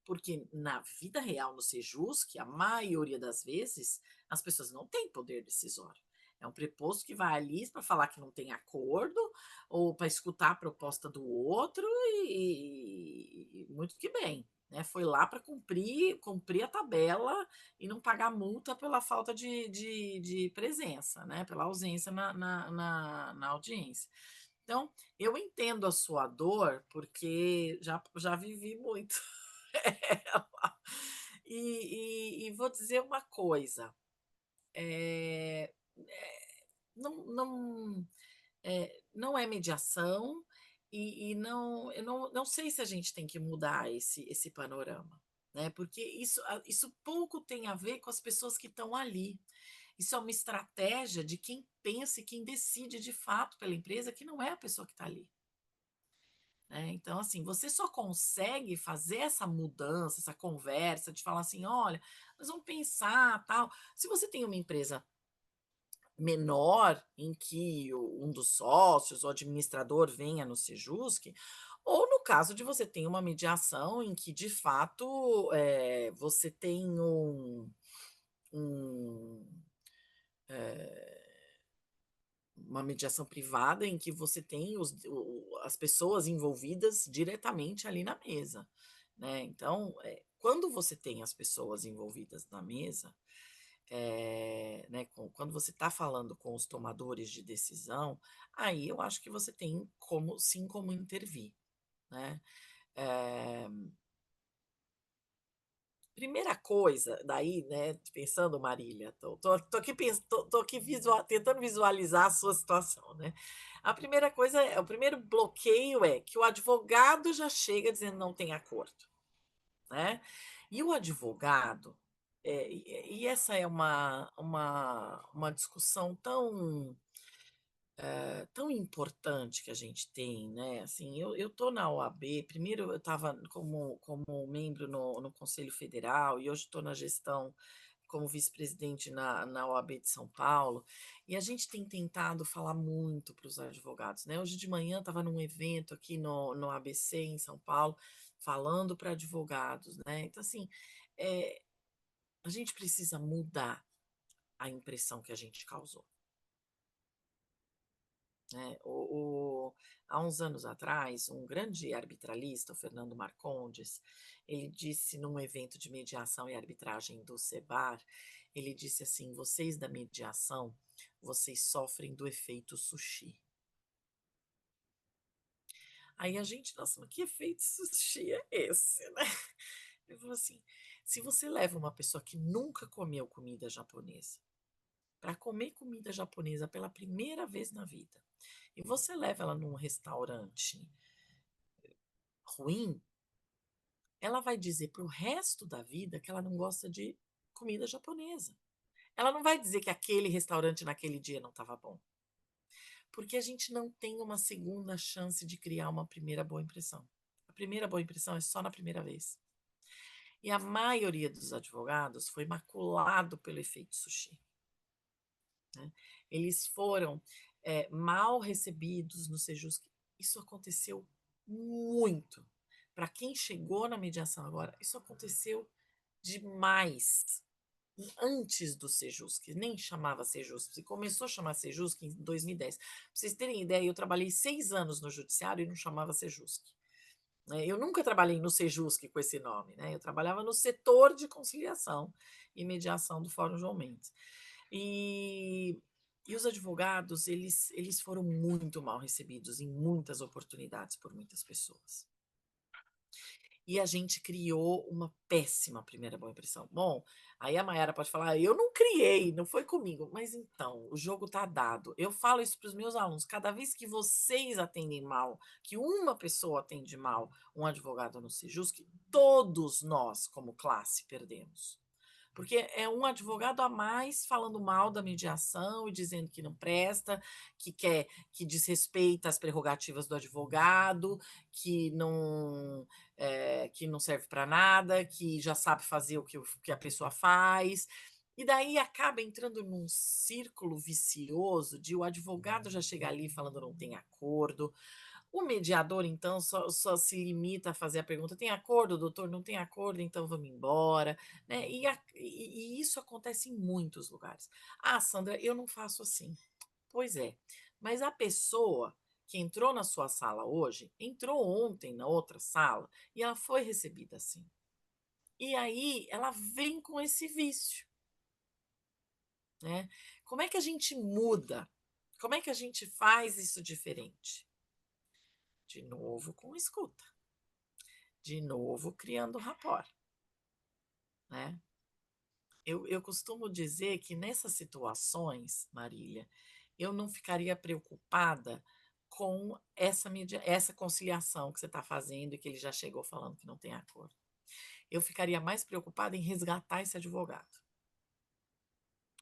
Speaker 1: Porque na vida real, no Sejusc, a maioria das vezes, as pessoas não têm poder decisório. É um preposto que vai ali para falar que não tem acordo, ou para escutar a proposta do outro, e muito que bem. Né? Foi lá para cumprir a tabela e não pagar multa pela falta de presença, né? Pela ausência na audiência. Então, eu entendo a sua dor, porque já vivi muito ela. E vou dizer uma coisa, não, não, não é mediação e não, eu não sei se a gente tem que mudar esse panorama, né? Porque isso pouco tem a ver com as pessoas que estão ali. Isso é uma estratégia de quem pensa e quem decide de fato pela empresa, que não é a pessoa que está ali. Então, assim, você só consegue fazer essa mudança, essa conversa de falar assim, olha, nós vamos pensar, tal. Se você tem uma empresa menor em que um dos sócios ou administrador venha no Sejusc, ou no caso de você ter uma mediação em que, de fato, você tem um, uma mediação privada em que você tem as pessoas envolvidas diretamente ali na mesa, né? Então, quando você tem as pessoas envolvidas na mesa, né, quando você está falando com os tomadores de decisão, aí eu acho que você tem como intervir, né? Eh, Primeira coisa, daí, né, pensando, Marília, tô aqui, tô aqui tentando visualizar a sua situação, né? A primeira coisa, o primeiro bloqueio é que o advogado já chega dizendo não tem acordo, né? E o advogado, e essa é uma discussão tão importante que a gente tem, né? Assim, eu tô na OAB, primeiro eu estava como membro no Conselho Federal e hoje estou na gestão como vice-presidente na OAB de São Paulo, e a gente tem tentado falar muito para os advogados, né? Hoje de manhã estava num evento aqui no ABC em São Paulo, falando para advogados, né? Então, assim, a gente precisa mudar a impressão que a gente causou. Né? Há uns anos atrás, um grande arbitralista, o Fernando Marcondes, ele disse num evento de mediação e arbitragem do SEBAR, ele disse assim, vocês da mediação, vocês sofrem do efeito sushi. Aí a gente, nossa, mas que efeito sushi é esse, né? Ele falou assim, se você leva uma pessoa que nunca comeu comida japonesa para comer comida japonesa pela primeira vez na vida, e você leva ela num restaurante ruim, ela vai dizer para o resto da vida que ela não gosta de comida japonesa. Ela não vai dizer que aquele restaurante naquele dia não estava bom. Porque a gente não tem uma segunda chance de criar uma primeira boa impressão. A primeira boa impressão é só na primeira vez. E a maioria dos advogados foi maculado pelo efeito sushi. Né? Eles foram mal recebidos no Sejusc. Isso aconteceu muito. Para quem chegou na mediação agora, isso aconteceu demais. Antes do Sejusc, nem chamava Sejusc, começou a chamar Sejusc em 2010. Para vocês terem ideia, eu trabalhei 6 anos no judiciário e não chamava Sejusc. Eu nunca trabalhei no Sejusc com esse nome, né? Eu trabalhava no setor de conciliação e mediação do Fórum João Mendes. E os advogados, eles foram muito mal recebidos em muitas oportunidades por muitas pessoas. E a gente criou uma péssima primeira boa impressão. Bom, aí a Mayara pode falar, eu não criei, não foi comigo. Mas então, o jogo está dado. Eu falo isso para os meus alunos. Cada vez que vocês atendem mal, que uma pessoa atende mal um advogado no Sejusc, todos nós, como classe, perdemos. porque é um advogado a mais falando mal da mediação e dizendo que não presta, que desrespeita as prerrogativas do advogado, que não serve para nada, que já sabe fazer que a pessoa faz. E daí acaba entrando num círculo vicioso de o advogado já chegar ali falando não tem acordo, o mediador, então, só se limita a fazer a pergunta: tem acordo, doutor? Não tem acordo, então vamos embora. Né? E isso acontece em muitos lugares. Ah, Sandra, eu não faço assim. Pois é, mas a pessoa que entrou na sua sala hoje, entrou ontem na outra sala e ela foi recebida assim. E aí ela vem com esse vício. Né? Como é que a gente muda? Como é que a gente faz isso diferente? De novo com escuta. De novo criando rapport. Né? Eu costumo dizer que nessas situações, Marília, eu não ficaria preocupada com essa conciliação que você está fazendo e que ele já chegou falando que não tem acordo. Eu ficaria mais preocupada em resgatar esse advogado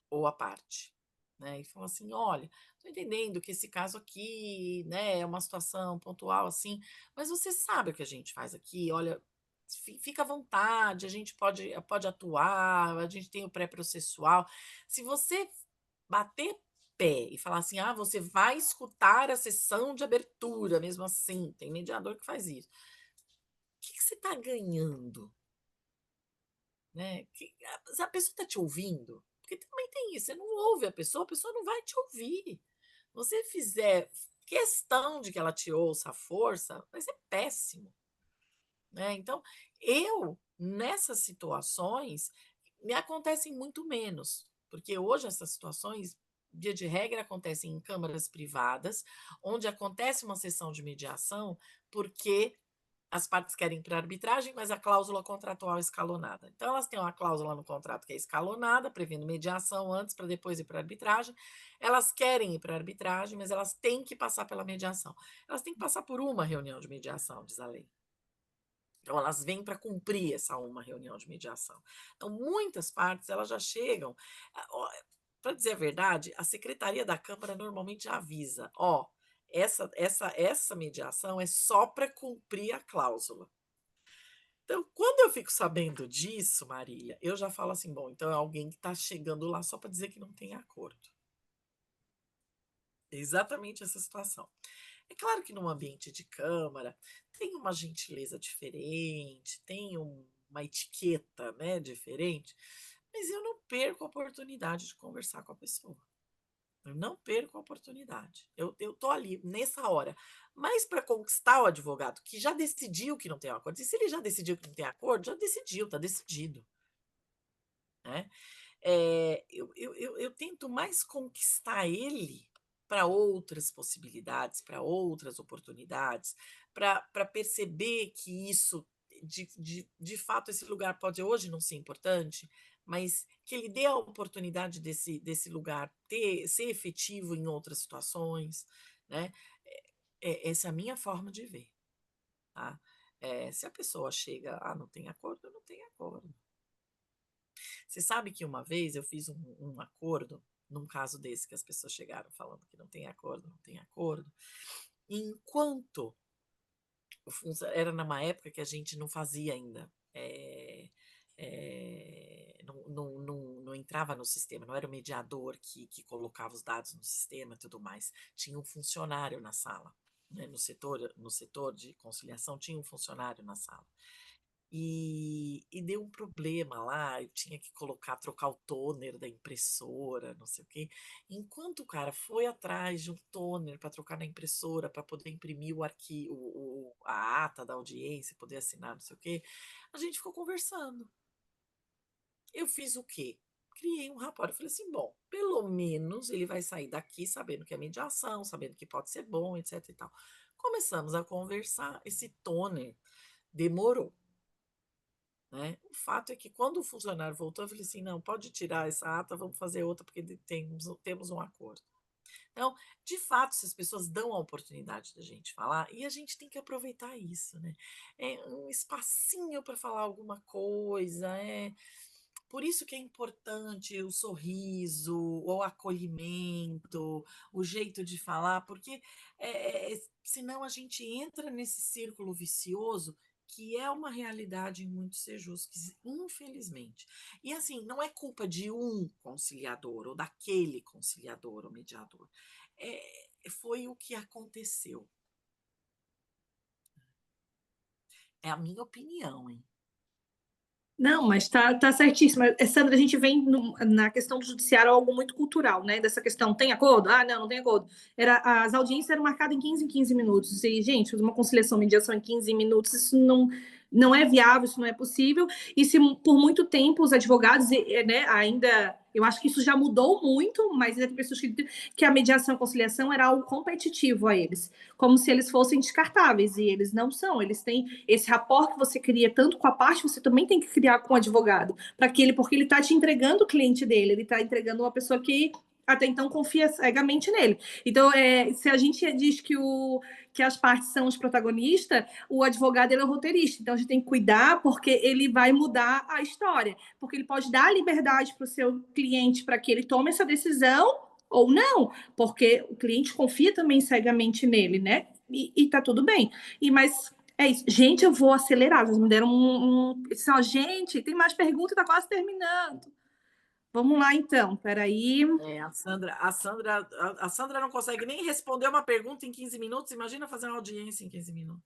Speaker 1: ou a parte. Né? E falar assim: olha, estou entendendo que esse caso aqui, né, é uma situação pontual assim, mas você sabe o que a gente faz aqui, olha, fica à vontade, a gente pode atuar, a gente tem o pré-processual. Se você bater pé e falar assim: ah, você vai escutar a sessão de abertura, mesmo assim, tem mediador que faz isso. O que você está ganhando? Né? Se a pessoa está te ouvindo, porque também tem isso, você não ouve a pessoa não vai te ouvir. Se você fizer questão de que ela te ouça à força, vai ser péssimo. Né? Então, nessas situações, me acontecem muito menos, porque hoje essas situações, via de regra, acontecem em câmaras privadas, onde acontece uma sessão de mediação, porque as partes querem ir para a arbitragem, mas a cláusula contratual é escalonada. Então, elas têm uma cláusula no contrato que é escalonada, prevendo mediação antes para depois ir para a arbitragem. Elas querem ir para a arbitragem, mas elas têm que passar pela mediação. Elas têm que passar por uma reunião de mediação, diz a lei. Então, elas vêm para cumprir essa uma reunião de mediação. Então, muitas partes elas já chegam. Para dizer a verdade, a secretaria da Câmara normalmente avisa: ó, essa mediação é só para cumprir a cláusula. Então, quando eu fico sabendo disso, Marília, eu já falo assim: bom, então é alguém que está chegando lá só para dizer que não tem acordo. É exatamente essa situação. É claro que num ambiente de Câmara tem uma gentileza diferente, tem uma etiqueta, né, diferente, mas eu não perco a oportunidade de conversar com a pessoa. Eu não perco a oportunidade. Eu tô ali nessa hora. Mas para conquistar o advogado que já decidiu que não tem acordo, e se ele já decidiu que não tem acordo, já decidiu, está decidido. Né? Eu tento mais conquistar ele para outras possibilidades, para outras oportunidades, para perceber que isso, de fato, esse lugar pode hoje não ser importante, mas que ele dê a oportunidade desse lugar ser efetivo em outras situações. Né? Essa é a minha forma de ver. Tá? Se a pessoa chega, não tem acordo, não tem acordo. Você sabe que uma vez eu fiz um acordo, num caso desse, que as pessoas chegaram falando que não tem acordo, não tem acordo, e enquanto era numa época que a gente não fazia ainda, não entrava no sistema, não era o mediador que colocava os dados no sistema e tudo mais, tinha um funcionário na sala. Né, no setor de conciliação, tinha um funcionário na sala. E deu um problema lá, eu tinha que trocar o toner da impressora, não sei o quê. Enquanto o cara foi atrás de um toner para trocar na impressora, para poder imprimir o arquivo, a ata da audiência, poder assinar, não sei o quê, a gente ficou conversando. Eu fiz o quê? Criei um rapport. Eu falei assim: bom, pelo menos ele vai sair daqui sabendo que é mediação, sabendo que pode ser bom, etc e tal. Começamos a conversar, esse toner demorou. Né? O fato é que quando o funcionário voltou, eu falei assim: não, pode tirar essa ata, vamos fazer outra, porque temos um acordo. Então, de fato, se as pessoas dão a oportunidade da gente falar, e a gente tem que aproveitar isso, né? É um espacinho para falar alguma coisa, Por isso que é importante o sorriso, o acolhimento, o jeito de falar, porque senão a gente entra nesse círculo vicioso que é uma realidade em muitos sejusques, infelizmente. E assim, não é culpa de um conciliador ou daquele conciliador ou mediador. Foi o que aconteceu. É a minha opinião, hein?
Speaker 2: Não, mas tá certíssimo. Sandra, a gente vem na questão do judiciário algo muito cultural, né? Dessa questão, tem acordo? Ah, não tem acordo. As audiências eram marcadas em 15 minutos. E, gente, uma conciliação, mediação em 15 minutos, isso não é viável, isso não é possível. E se por muito tempo os advogados, né, ainda... Eu acho que isso já mudou muito, mas ainda tem pessoas que a mediação e a conciliação era algo competitivo a eles, como se eles fossem descartáveis, e eles não são. Eles têm esse rapport que você cria tanto com a parte, você também tem que criar com o advogado, porque ele está te entregando o cliente dele, ele está entregando uma pessoa que até então confia cegamente nele. Então, se a gente diz que as partes são os protagonistas, o advogado ele é o roteirista. Então, a gente tem que cuidar, porque ele vai mudar a história. Porque ele pode dar liberdade para o seu cliente para que ele tome essa decisão ou não, porque o cliente confia também cegamente nele, né? E tá tudo bem. Mas é isso. Gente, eu vou acelerar. Vocês me deram gente, tem mais perguntas, tá quase terminando. Vamos lá, então. Peraí.
Speaker 1: A Sandra não consegue nem responder uma pergunta em 15 minutos. Imagina fazer uma audiência em 15 minutos.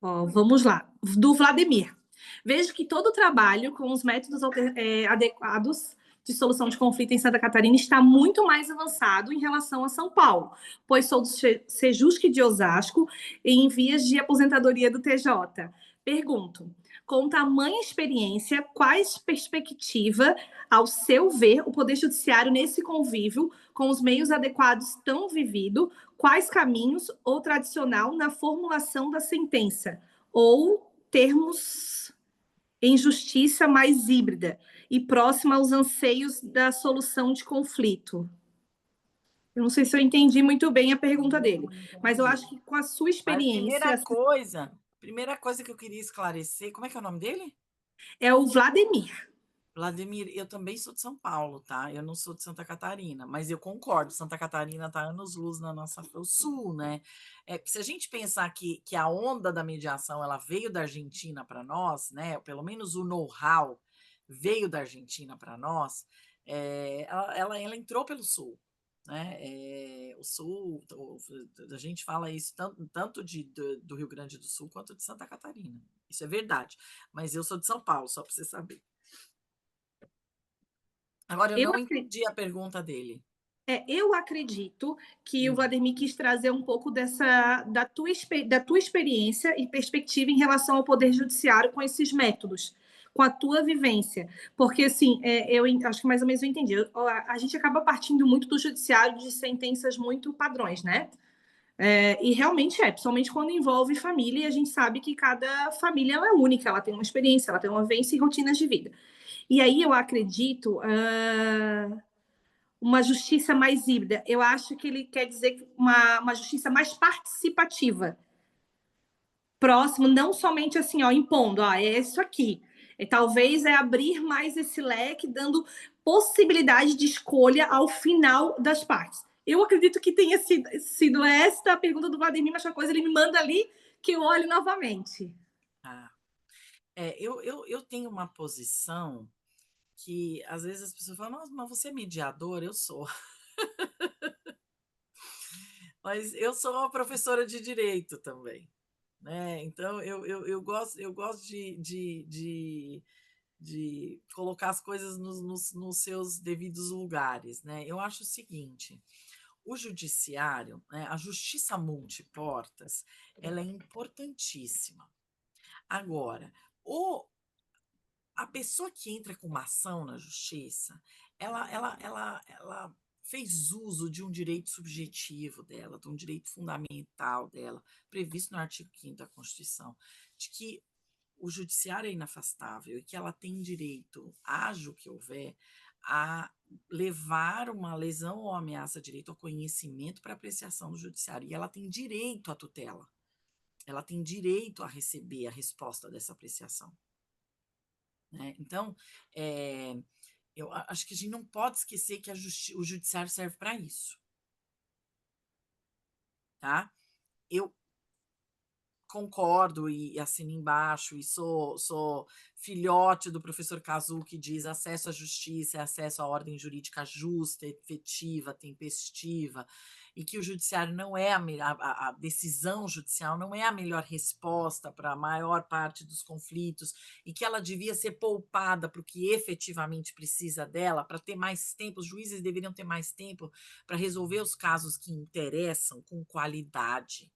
Speaker 2: Vamos lá. Do Vladimir. Vejo que todo o trabalho com os métodos adequados de solução de conflito em Santa Catarina está muito mais avançado em relação a São Paulo, pois sou do Sejusc de Osasco e em vias de aposentadoria do TJ. Pergunto, com tamanha experiência, quais perspectiva, ao seu ver, o Poder Judiciário nesse convívio com os meios adequados tão vivido, quais caminhos ou tradicional na formulação da sentença, ou termos em justiça mais híbrida e próxima aos anseios da solução de conflito? Eu não sei se eu entendi muito bem a pergunta dele, mas eu acho que com a sua
Speaker 1: Mas
Speaker 2: experiência...
Speaker 1: primeira coisa que eu queria esclarecer, como é que é o nome dele?
Speaker 2: É o Vladimir.
Speaker 1: Vladimir, eu também sou de São Paulo, tá? Eu não sou de Santa Catarina, mas eu concordo, Santa Catarina está anos-luz na nossa o sul, né? Se a gente pensar que a onda da mediação ela veio da Argentina para nós, né? Pelo menos o know-how veio da Argentina para nós, ela entrou pelo sul, né? O sul, a gente fala isso tanto do Rio Grande do Sul quanto de Santa Catarina. Isso é verdade, mas eu sou de São Paulo, só para você saber. Agora, eu não entendi a pergunta dele.
Speaker 2: Eu acredito que o Vladimir quis trazer um pouco da tua experiência e perspectiva em relação ao Poder Judiciário com esses métodos, com a tua vivência. Porque, assim, eu acho que mais ou menos eu entendi. A gente acaba partindo muito do Judiciário de sentenças muito padrões, né? E realmente principalmente quando envolve família, e a gente sabe que cada família ela é única, ela tem uma experiência, ela tem uma vivência e rotinas de vida. E aí eu acredito uma justiça mais híbrida. Eu acho que ele quer dizer uma justiça mais participativa. Próximo, não somente assim, impondo, é isso aqui. Talvez abrir mais esse leque, dando possibilidade de escolha ao final das partes. Eu acredito que tenha sido esta a pergunta do Vladimir, mas uma coisa ele me manda ali que eu olhe novamente.
Speaker 1: Eu tenho uma posição que às vezes as pessoas falam, mas você é mediador? Eu sou. Mas eu sou uma professora de direito também, né? Então eu gosto de colocar as coisas nos seus devidos lugares, né? Eu acho o seguinte: o judiciário, né, a justiça multiportas, ela é importantíssima. Agora, a pessoa que entra com uma ação na justiça, ela fez uso de um direito subjetivo dela, de um direito fundamental dela, previsto no artigo 5º da Constituição, de que o judiciário é inafastável e que ela tem direito, haja o que houver, a levar uma lesão ou ameaça de direito ao conhecimento para apreciação do judiciário. E ela tem direito à tutela. ela tem direito a receber a resposta dessa apreciação, né? Então, eu acho que a gente não pode esquecer que o judiciário serve para isso, tá? Eu concordo e assino embaixo, e sou filhote do professor Cazu, que diz acesso à justiça é acesso à ordem jurídica justa, efetiva, tempestiva, e que o judiciário não é a decisão judicial não é a melhor resposta para a maior parte dos conflitos, e que ela devia ser poupada para o que efetivamente precisa dela, para ter mais tempo, os juízes deveriam ter mais tempo para resolver os casos que interessam com qualidade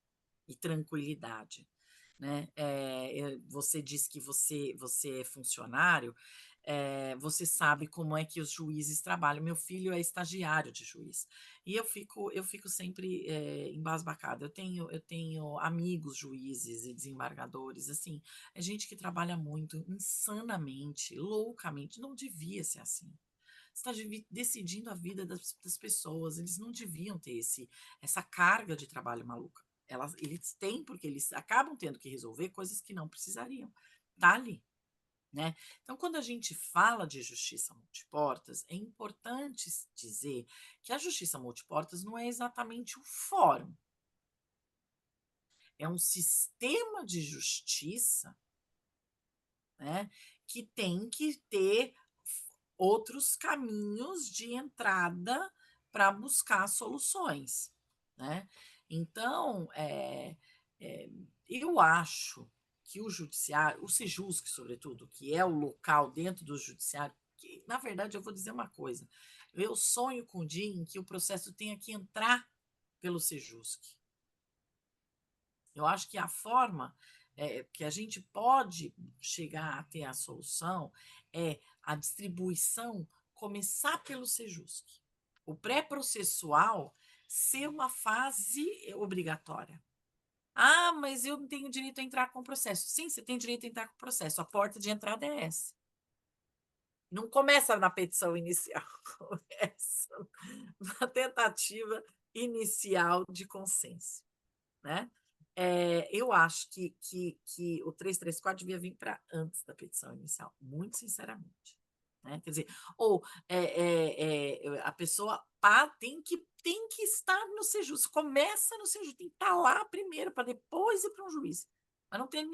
Speaker 1: e tranquilidade, né? Você disse que você é funcionário, você sabe como é que os juízes trabalham. Meu filho é estagiário de juiz e eu fico sempre embasbacada. Eu tenho amigos juízes e desembargadores, assim, é gente que trabalha muito, insanamente, loucamente, não devia ser assim. Você está decidindo a vida das pessoas, eles não deviam ter essa carga de trabalho maluca. Eles têm, porque eles acabam tendo que resolver coisas que não precisariam. Tá ali, né? Então, quando a gente fala de justiça multiportas, é importante dizer que a justiça multiportas não é exatamente o fórum, é um sistema de justiça, né, que tem que ter outros caminhos de entrada para buscar soluções, né? Então, eu acho que o judiciário, o Sejusc, sobretudo, que é o local dentro do judiciário, que, na verdade, eu vou dizer uma coisa, eu sonho com o dia em que o processo tenha que entrar pelo Sejusc. Eu acho que a forma que a gente pode chegar a ter a solução é a distribuição começar pelo Sejusc. O pré-processual ser uma fase obrigatória. Ah, mas eu não tenho direito a entrar com o processo. Sim, você tem direito a entrar com o processo. A porta de entrada é essa. Não começa na petição inicial, começa na tentativa inicial de consenso, né? Eu acho que o 334 devia vir para antes da petição inicial, muito sinceramente. Né? Quer dizer, ou a pessoa tem que estar no Sejusc, começa no Sejusc, tem que estar lá primeiro, para depois ir para um juiz. Mas não tem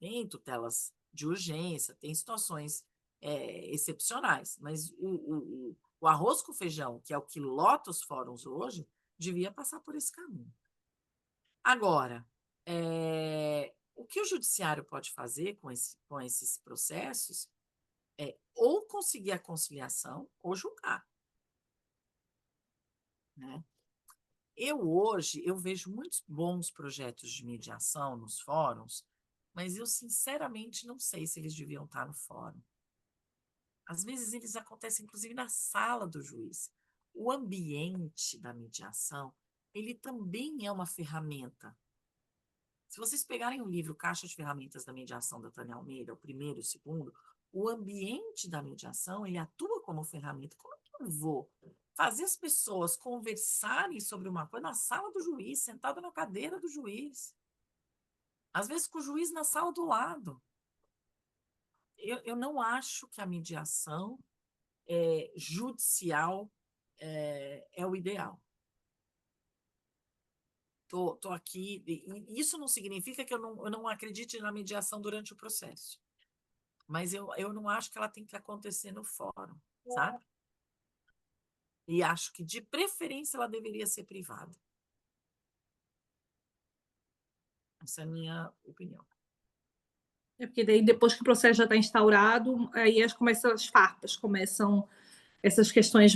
Speaker 1: nem tutelas de urgência, tem situações excepcionais, mas o arroz com feijão, que é o que lota os fóruns hoje, devia passar por esse caminho. Agora, o que o judiciário pode fazer com esses processos é ou conseguir a conciliação ou julgar, né? Hoje eu vejo muitos bons projetos de mediação nos fóruns, mas eu sinceramente não sei se eles deviam estar no fórum. Às vezes eles acontecem inclusive na sala do juiz. O ambiente da mediação, ele também é uma ferramenta. Se vocês pegarem o livro Caixa de Ferramentas da Mediação, da Tânia Almeida, o primeiro e o segundo, o ambiente da mediação, ele atua como ferramenta. Como é que eu vou fazer as pessoas conversarem sobre uma coisa na sala do juiz, sentado na cadeira do juiz? Às vezes com o juiz na sala do lado. Eu não acho que a mediação judicial é o ideal. Tô aqui, e isso não significa que eu não acredite na mediação durante o processo, mas eu não acho que ela tem que acontecer no fórum, sabe? E acho que, de preferência, ela deveria ser privada. Essa é a minha opinião.
Speaker 2: É porque daí, depois que o processo já está instaurado, aí começam as farpas, começam essas questões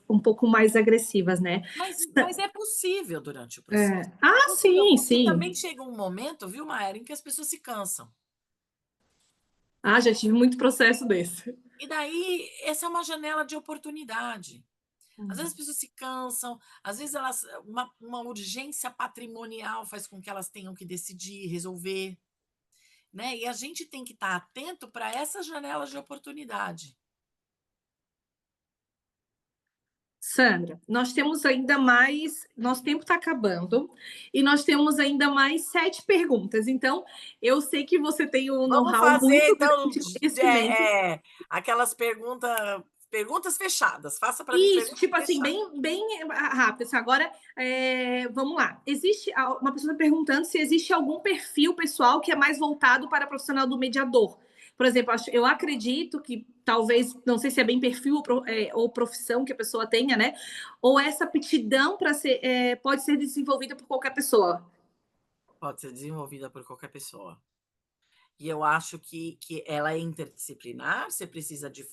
Speaker 2: um pouco mais agressivas, né?
Speaker 1: Mas é possível durante o processo.
Speaker 2: Sim,
Speaker 1: Porque
Speaker 2: sim.
Speaker 1: também chega um momento, viu, Maera, em que as pessoas se cansam.
Speaker 2: Já tive muito processo desse.
Speaker 1: E daí, essa é uma janela de oportunidade. Às vezes as pessoas se cansam, às vezes uma urgência patrimonial faz com que elas tenham que decidir, resolver, né? E a gente tem que estar atento para essas janelas de oportunidade.
Speaker 2: Sandra, nós temos ainda mais, nosso tempo está acabando, e nós temos ainda mais 7 perguntas. Então, eu sei que você tem um
Speaker 1: Vamos
Speaker 2: know-how
Speaker 1: fazer,
Speaker 2: muito
Speaker 1: então,
Speaker 2: grande, conhecimento.
Speaker 1: aquelas perguntas fechadas. Faça para mim
Speaker 2: Isso,
Speaker 1: perguntas
Speaker 2: tipo assim,
Speaker 1: fechadas.
Speaker 2: bem rápido. Assim, agora, vamos lá. Existe uma pessoa perguntando se existe algum perfil pessoal que é mais voltado para profissional do mediador. Por exemplo, eu acredito que talvez, não sei se é bem perfil ou profissão que a pessoa tenha, né? Ou essa aptidão para ser, pode ser desenvolvida por qualquer pessoa.
Speaker 1: Pode ser desenvolvida por qualquer pessoa. E eu acho que ela é interdisciplinar, você precisa de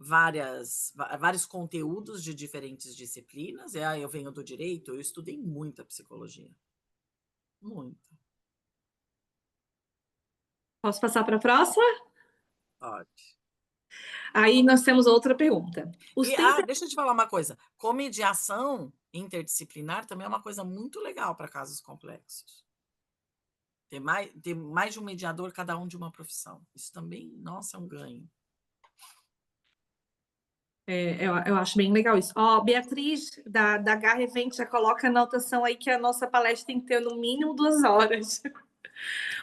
Speaker 1: vários conteúdos de diferentes disciplinas. Eu venho do direito, eu estudei muita psicologia. Muita.
Speaker 2: Posso passar para a próxima?
Speaker 1: Pode.
Speaker 2: Aí nós temos outra pergunta.
Speaker 1: Deixa eu te falar uma coisa. Com mediação interdisciplinar também é uma coisa muito legal para casos complexos. Ter mais de um mediador, cada um de uma profissão. Isso também, nossa, é um ganho.
Speaker 2: Eu acho bem legal isso. Ó, Beatriz, da Garra Event, já coloca a anotação aí que a nossa palestra tem que ter no mínimo 2 horas.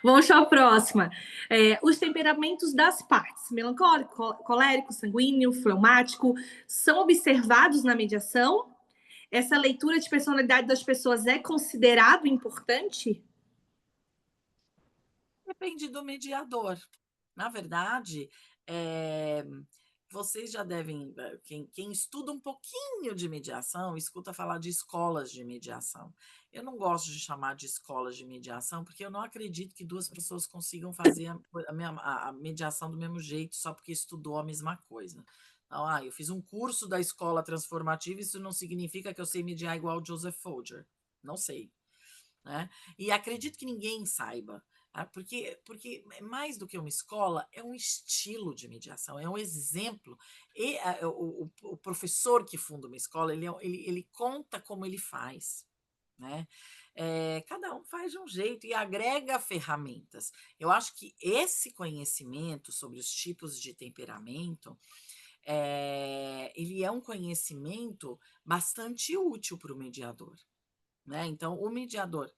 Speaker 2: Vamos para a próxima. Os temperamentos das partes, melancólico, colérico, sanguíneo, fleumático, são observados na mediação? Essa leitura de personalidade das pessoas é considerado importante?
Speaker 1: Depende do mediador. Na verdade, vocês já devem, quem estuda um pouquinho de mediação, escuta falar de escolas de mediação. Eu não gosto de chamar de escolas de mediação, porque eu não acredito que 2 pessoas consigam fazer a mediação do mesmo jeito, só porque estudou a mesma coisa. Então, eu fiz um curso da escola transformativa, isso não significa que eu sei mediar igual o Joseph Folger. Não sei. Né? E acredito que ninguém saiba, porque mais do que uma escola, é um estilo de mediação, é um exemplo. E o professor que funda uma escola, ele conta como ele faz. Né? Cada um faz de um jeito e agrega ferramentas. Eu acho que esse conhecimento sobre os tipos de temperamento, ele é um conhecimento bastante útil para o mediador. Né? Então, o mediador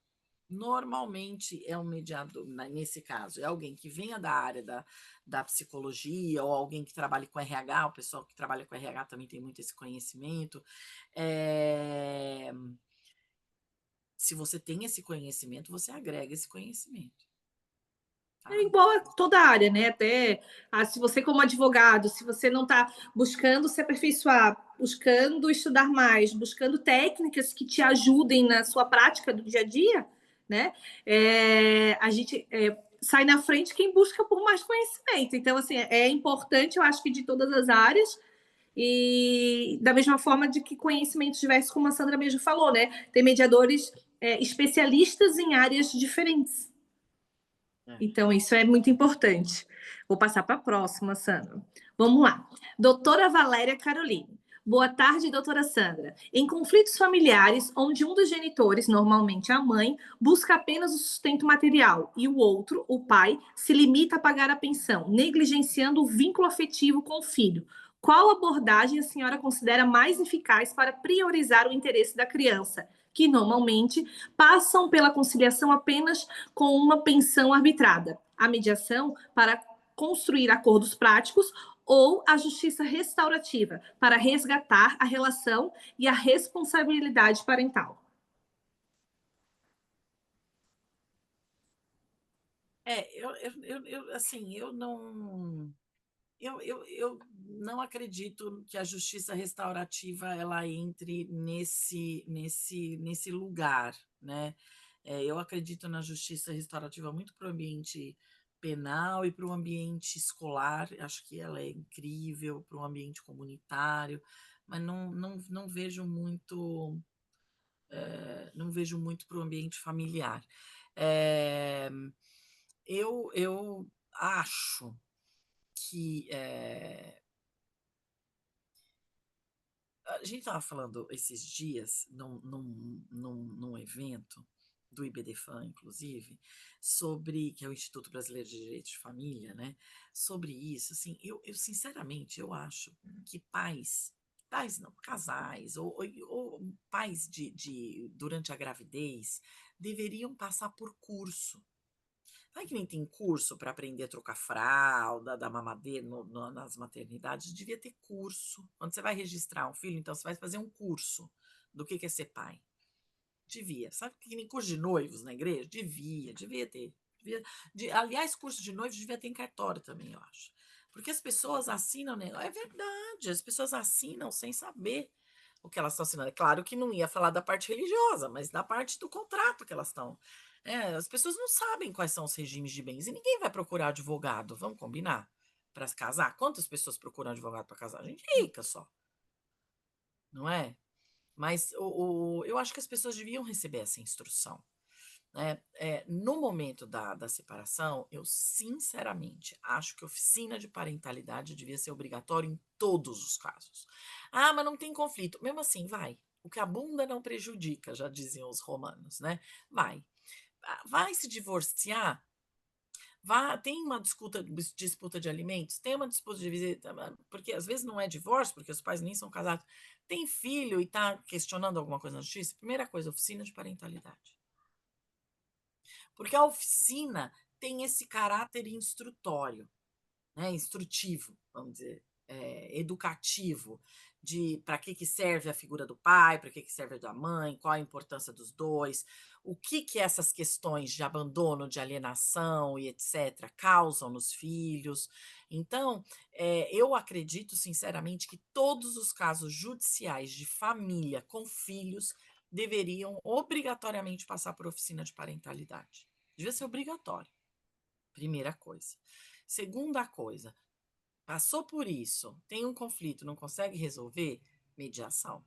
Speaker 1: normalmente é um mediador, nesse caso, é alguém que venha da área da psicologia ou alguém que trabalhe com RH, o pessoal que trabalha com RH também tem muito esse conhecimento. Se você tem esse conhecimento, você agrega esse conhecimento. Tá?
Speaker 2: É igual a toda área, né? Até se você, como advogado, se você não está buscando se aperfeiçoar, buscando estudar mais, buscando técnicas que te ajudem na sua prática do dia a dia, né? A gente sai na frente quem busca por mais conhecimento. Então, assim, é importante, eu acho que de todas as áreas, e da mesma forma de que conhecimentos diversos, como a Sandra mesmo falou, né? Tem mediadores especialistas em áreas diferentes. Então, isso é muito importante. Vou passar para a próxima, Sandra. Vamos lá. Doutora Valéria Caroline. Boa tarde, doutora Sandra. Em conflitos familiares, onde um dos genitores, normalmente a mãe, busca apenas o sustento material e o outro, o pai, se limita a pagar a pensão, negligenciando o vínculo afetivo com o filho, qual abordagem a senhora considera mais eficaz para priorizar o interesse da criança, que normalmente passam pela conciliação apenas com uma pensão arbitrada, a mediação para construir acordos práticos ou a justiça restaurativa para resgatar a relação e a responsabilidade parental?
Speaker 1: Assim, eu não acredito que a justiça restaurativa ela entre nesse lugar, né? Eu acredito na justiça restaurativa muito para o ambiente penal e para o ambiente escolar. Acho que ela é incrível para o ambiente comunitário, mas não vejo muito, não vejo muito para o ambiente familiar. É, eu acho que a gente estava falando esses dias num evento do IBDFAN, inclusive, sobre, que é o Instituto Brasileiro de Direitos de Família, né? Sobre isso, assim, eu sinceramente, eu acho que pais pais não, casais ou pais durante a gravidez deveriam passar por curso. Sabe que nem tem curso para aprender a trocar fralda, dar mamadeira nas maternidades? Devia ter curso. Quando você vai registrar um filho, então você vai fazer um curso do que é ser pai. Devia. Sabe que nem curso de noivos na igreja? Devia ter. Aliás, curso de noivos devia ter em cartório também, eu acho. Porque as pessoas assinam, né? É verdade, as pessoas assinam sem saber o que elas estão assinando. É claro que não ia falar da parte religiosa, mas da parte do contrato que elas estão. As pessoas não sabem quais são os regimes de bens e ninguém vai procurar advogado, vamos combinar? Para se casar? Quantas pessoas procuram advogado para casar? Gente rica só, não é? Mas eu acho que as pessoas deviam receber essa instrução. Né? No momento da separação, eu sinceramente acho que oficina de parentalidade devia ser obrigatório em todos os casos. Ah, mas não tem conflito. Mesmo assim, vai. O que a bunda não prejudica, já diziam os romanos, né? Vai. Vai se divorciar? Tem uma disputa de alimentos, tem uma disputa de visita, porque às vezes não é divórcio, porque os pais nem são casados. Tem filho e está questionando alguma coisa na justiça? Primeira coisa, oficina de parentalidade. Porque a oficina tem esse caráter instrutório, né, instrutivo, vamos dizer, educativo, de para que serve a figura do pai, para que serve a da mãe, qual a importância dos dois, o que essas questões de abandono, de alienação e etc. causam nos filhos. Então, eu acredito sinceramente que todos os casos judiciais de família com filhos deveriam obrigatoriamente passar por oficina de parentalidade. Devia ser obrigatório, primeira coisa. Segunda coisa, passou por isso, tem um conflito, não consegue resolver, mediação.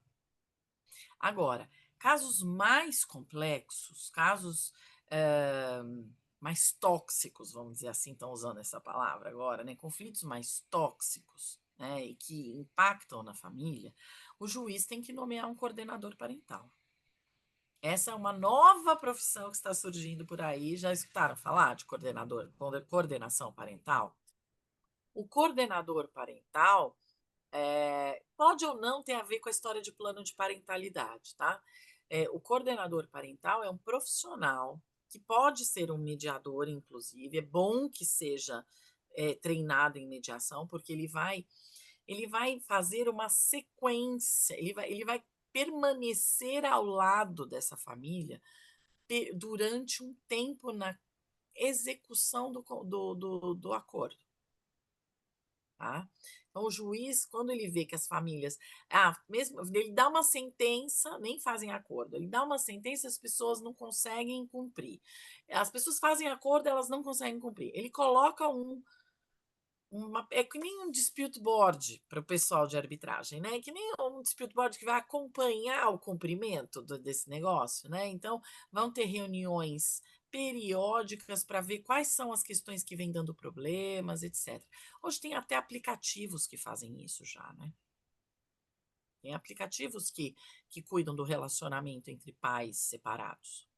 Speaker 1: Agora, casos mais complexos, casos mais tóxicos, vamos dizer assim, estão usando essa palavra agora, né? Conflitos mais tóxicos, né? E que impactam na família, o juiz tem que nomear um coordenador parental. Essa é uma nova profissão que está surgindo por aí. Já escutaram falar de coordenação parental? O coordenador parental pode ou não ter a ver com a história de plano de parentalidade, tá? O coordenador parental é um profissional que pode ser um mediador, inclusive. É bom que seja treinado em mediação, porque ele vai fazer uma sequência, ele vai permanecer ao lado dessa família durante um tempo na execução do acordo. Tá? Então, o juiz, quando ele vê que as famílias. Mesmo ele dá uma sentença, nem fazem acordo, ele dá uma sentença e as pessoas não conseguem cumprir. As pessoas fazem acordo, elas não conseguem cumprir. Ele coloca é que nem um dispute board para o pessoal de arbitragem, né? Que nem um dispute board que vai acompanhar o cumprimento desse negócio, né? Então, vão ter reuniões periódicas para ver quais são as questões que vêm dando problemas, etc. Hoje tem até aplicativos que fazem isso já, né? Tem aplicativos que cuidam do relacionamento entre pais separados.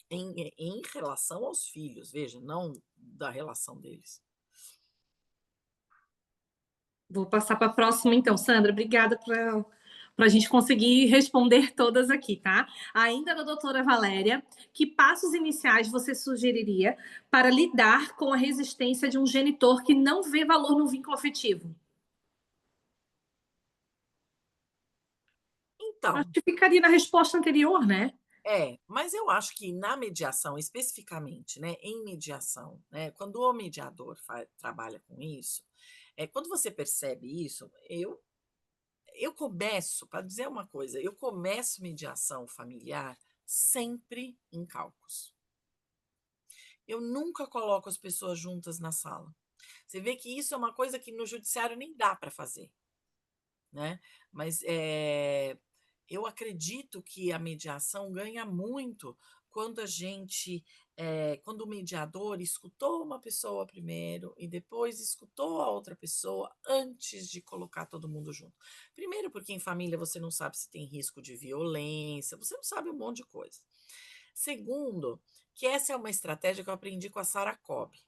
Speaker 1: Em relação aos filhos, veja, não da relação deles.
Speaker 2: Vou passar para a próxima, então, Sandra. Obrigada para a gente conseguir responder todas aqui, tá? Ainda da doutora Valéria, que passos iniciais você sugeriria para lidar com a resistência de um genitor que não vê valor no vínculo afetivo?
Speaker 1: Então,
Speaker 2: Acho que ficaria na resposta anterior, né?
Speaker 1: mas eu acho que na mediação, especificamente, né, em mediação, né, quando o mediador trabalha com isso, quando você percebe isso, eu começo, para dizer uma coisa, eu começo mediação familiar sempre em caucus. Eu nunca coloco as pessoas juntas na sala. Você vê que isso é uma coisa que no judiciário nem dá para fazer, né? Mas eu acredito que a mediação ganha muito quando quando o mediador escutou uma pessoa primeiro e depois escutou a outra pessoa antes de colocar todo mundo junto. Primeiro, porque em família você não sabe se tem risco de violência, você não sabe um monte de coisa. Segundo, que essa é uma estratégia que eu aprendi com a Sarah Cobb.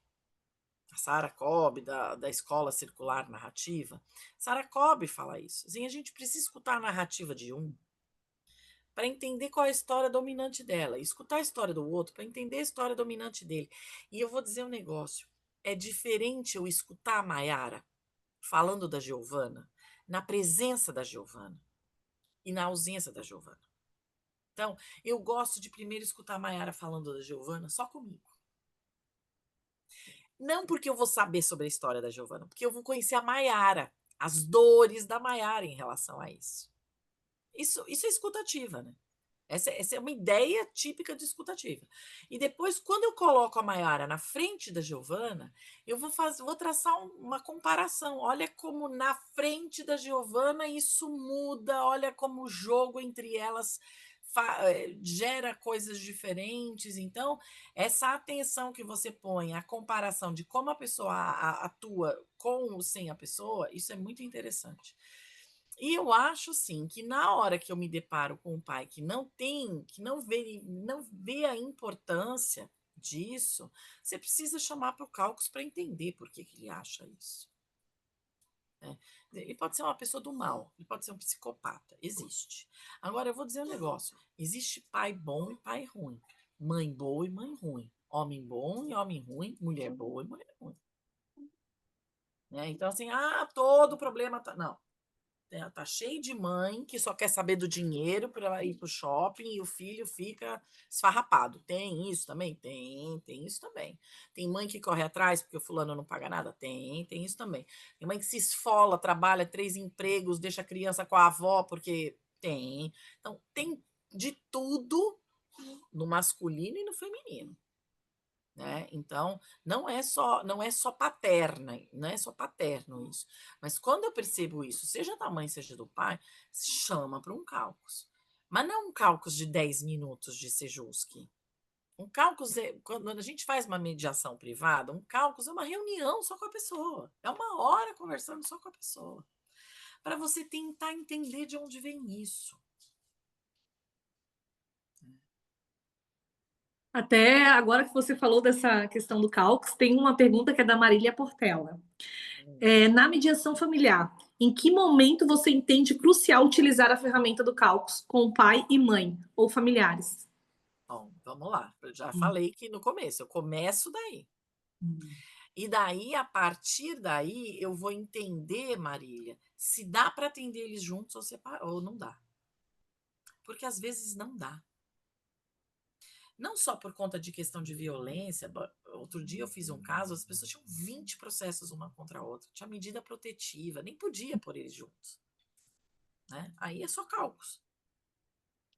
Speaker 1: Sarah Cobb, da Escola Circular Narrativa, Sarah Cobb fala isso. Assim, a gente precisa escutar a narrativa de um para entender qual é a história dominante dela, escutar a história do outro para entender a história dominante dele. E eu vou dizer um negócio, é diferente eu escutar a Maiara falando da Giovana, na presença da Giovana e na ausência da Giovana. Então, eu gosto de primeiro escutar a Maiara falando da Giovana só comigo. Não porque eu vou saber sobre a história da Giovana, porque eu vou conhecer a Maiara, as dores da Maiara em relação a isso. Isso é escutativa, né? Essa é uma ideia típica de escutativa. E depois, quando eu coloco a Maiara na frente da Giovana, eu vou traçar uma comparação. Olha como na frente da Giovana isso muda, olha como o jogo entre elas gera coisas diferentes. Então, essa atenção que você põe, a comparação de como a pessoa atua com ou sem a pessoa, isso é muito interessante. E eu acho, sim, que na hora que eu me deparo com um pai que não vê a importância disso, você precisa chamar para o Caucus para entender por que ele acha isso. Né? Ele pode ser uma pessoa do mal, ele pode ser um psicopata, existe. Agora, eu vou dizer um negócio, existe pai bom e pai ruim, mãe boa e mãe ruim, homem bom e homem ruim, mulher boa e mulher ruim. Né? Então, assim, todo problema tá... Não. Tá cheio de mãe que só quer saber do dinheiro para ir para o shopping e o filho fica esfarrapado. Tem isso também? Tem isso também. Tem mãe que corre atrás porque o fulano não paga nada? Tem isso também. Tem mãe que se esfola, trabalha 3 empregos, deixa a criança com a avó porque tem. Então, tem de tudo no masculino e no feminino. Né? Então, não é só paterna, não é só paterno isso. Mas quando eu percebo isso, seja da mãe, seja do pai, chama para um Caucus. Mas não um Caucus de 10 minutos de Sejuski. Um Caucus quando a gente faz uma mediação privada, um Caucus é uma reunião só com a pessoa. É uma hora conversando só com a pessoa. Para você tentar entender de onde vem isso.
Speaker 2: Até agora que você falou dessa questão do Caucus, tem uma pergunta que é da Marília Portela. Na mediação familiar, em que momento você entende crucial utilizar a ferramenta do Caucus com o pai e mãe ou familiares?
Speaker 1: Bom, vamos lá. Eu já falei que no começo, eu começo daí. E daí, a partir daí, eu vou entender, Marília, se dá para atender eles juntos ou não dá. Porque às vezes não dá. Não só por conta de questão de violência. Outro dia eu fiz um caso, as pessoas tinham 20 processos uma contra a outra. Tinha medida protetiva, nem podia pôr eles juntos. Né? Aí é só cálculos.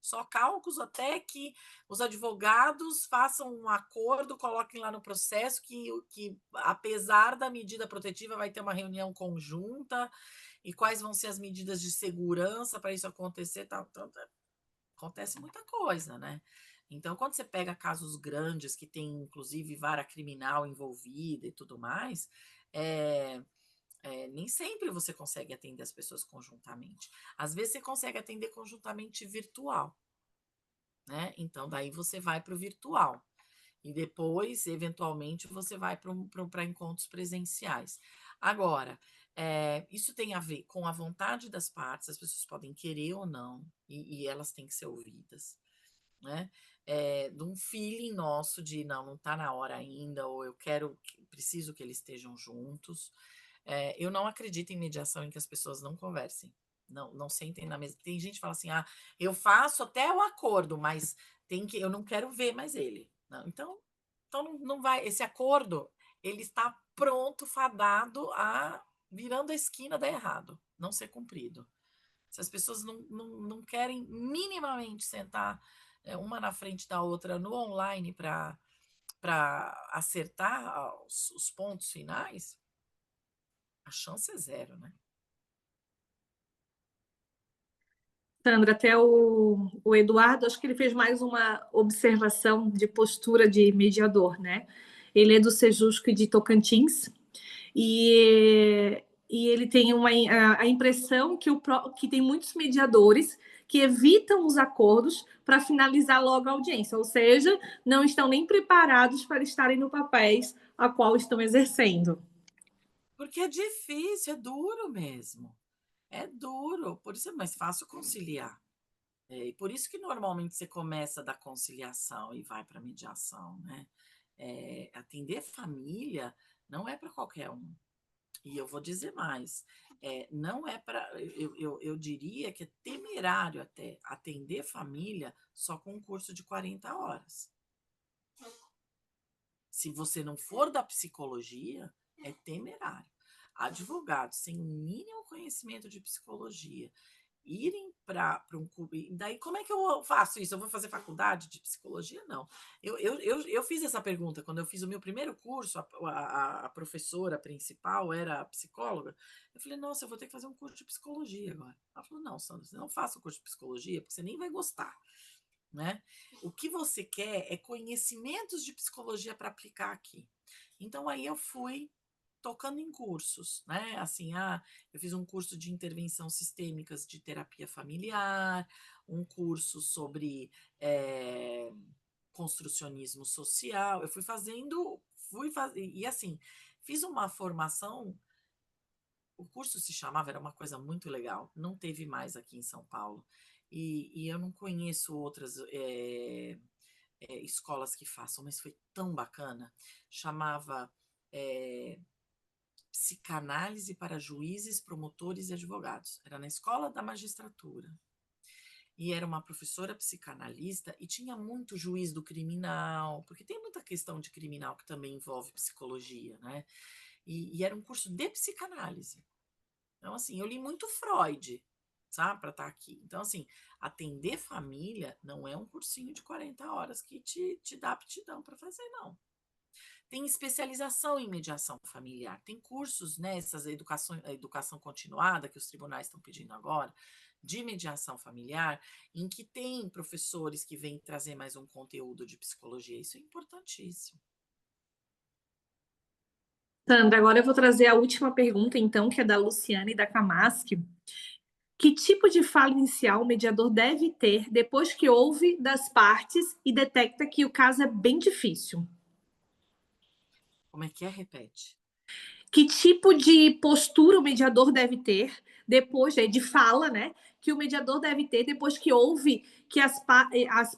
Speaker 1: Só cálculos até que os advogados façam um acordo, coloquem lá no processo que apesar da medida protetiva, vai ter uma reunião conjunta e quais vão ser as medidas de segurança para isso acontecer. Acontece muita coisa, né? Então, quando você pega casos grandes que tem, inclusive, vara criminal envolvida e tudo mais, nem sempre você consegue atender as pessoas conjuntamente. Às vezes você consegue atender conjuntamente virtual, né? Então, daí você vai para o virtual. E depois, eventualmente, você vai para encontros presenciais. Agora, isso tem a ver com a vontade das partes, as pessoas podem querer ou não, e elas têm que ser ouvidas. Né? De um feeling nosso de não está na hora ainda, ou eu preciso que eles estejam juntos. Eu não acredito em mediação em que as pessoas não conversem, não sentem na mesa. Tem gente que fala assim, eu faço até o acordo, mas eu não quero ver mais ele. Não, então não vai, esse acordo, ele está pronto, fadado virando a esquina, dar errado, não ser cumprido. Se as pessoas não querem minimamente sentar uma na frente da outra no online para acertar os pontos finais, a chance é zero, né?
Speaker 2: Sandra, até o Eduardo, acho que ele fez mais uma observação de postura de mediador, né? Ele é do Sejusc de Tocantins e ele tem a impressão que tem muitos mediadores que evitam os acordos para finalizar logo a audiência, ou seja, não estão nem preparados para estarem no papéis a qual estão exercendo.
Speaker 1: Porque é difícil, é duro mesmo. É duro, por isso é mais fácil conciliar. E por isso que normalmente você começa da conciliação e vai para a mediação, né? Atender família não é para qualquer um. E eu vou dizer mais, não é para. Eu diria que é temerário até atender família só com um curso de 40 horas. Se você não for da psicologia, é temerário. Advogados sem o mínimo conhecimento de psicologia irem para um clube. Daí, como é que eu faço isso? Eu vou fazer faculdade de psicologia? Não. Eu fiz essa pergunta quando eu fiz o meu primeiro curso, a professora principal era psicóloga. Eu falei, nossa, eu vou ter que fazer um curso de psicologia agora. Ela falou, não, Sandra, você não faça o curso de psicologia, porque você nem vai gostar. Né? O que você quer é conhecimentos de psicologia para aplicar aqui. Então, aí eu fui tocando em cursos, né? Assim, eu fiz um curso de intervenção sistêmicas de terapia familiar, um curso sobre construcionismo social. Eu e assim, fiz uma formação. O curso se chamava, era uma coisa muito legal, não teve mais aqui em São Paulo. E eu não conheço outras escolas que façam, mas foi tão bacana. Chamava Psicanálise para Juízes, Promotores e Advogados. Era na Escola da Magistratura. E era uma professora psicanalista e tinha muito juiz do criminal, porque tem muita questão de criminal que também envolve psicologia, né? E era um curso de psicanálise. Então, assim, eu li muito Freud, sabe, para estar aqui. Então, assim, atender família não é um cursinho de 40 horas que te dá aptidão para fazer, não. Tem especialização em mediação familiar, tem cursos, né, a educação continuada que os tribunais estão pedindo agora, de mediação familiar, em que tem professores que vêm trazer mais um conteúdo de psicologia. Isso é importantíssimo.
Speaker 2: Sandra, agora eu vou trazer a última pergunta, então, que é da Luciane da Camasc. Que tipo de fala inicial o mediador deve ter depois que ouve das partes e detecta que o caso é bem difícil?
Speaker 1: Como é que é? Repete.
Speaker 2: Que tipo de postura o mediador deve ter depois de fala, né? Que o mediador deve ter depois que ouve que as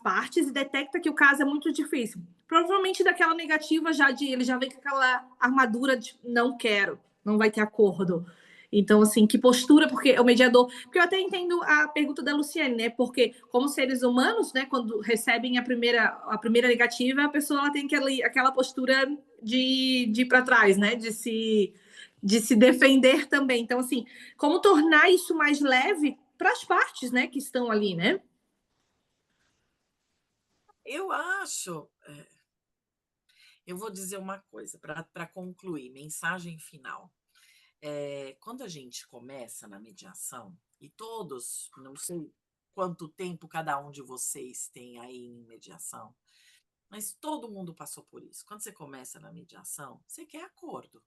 Speaker 2: partes e detecta que o caso é muito difícil. Provavelmente daquela negativa ele já vem com aquela armadura de não quero, não vai ter acordo. Então, assim, que postura, porque o mediador. Porque eu até entendo a pergunta da Luciane, né? Porque, como seres humanos, né, quando recebem a primeira negativa, a pessoa ela tem aquela postura de ir para trás, né? De se defender também. Então, assim, como tornar isso mais leve para as partes, né, que estão ali, né?
Speaker 1: Eu acho. Eu vou dizer uma coisa para concluir, mensagem final. Quando a gente começa na mediação, e todos, não sei quanto tempo cada um de vocês tem aí em mediação, mas todo mundo passou por isso. Quando você começa na mediação, você quer acordo,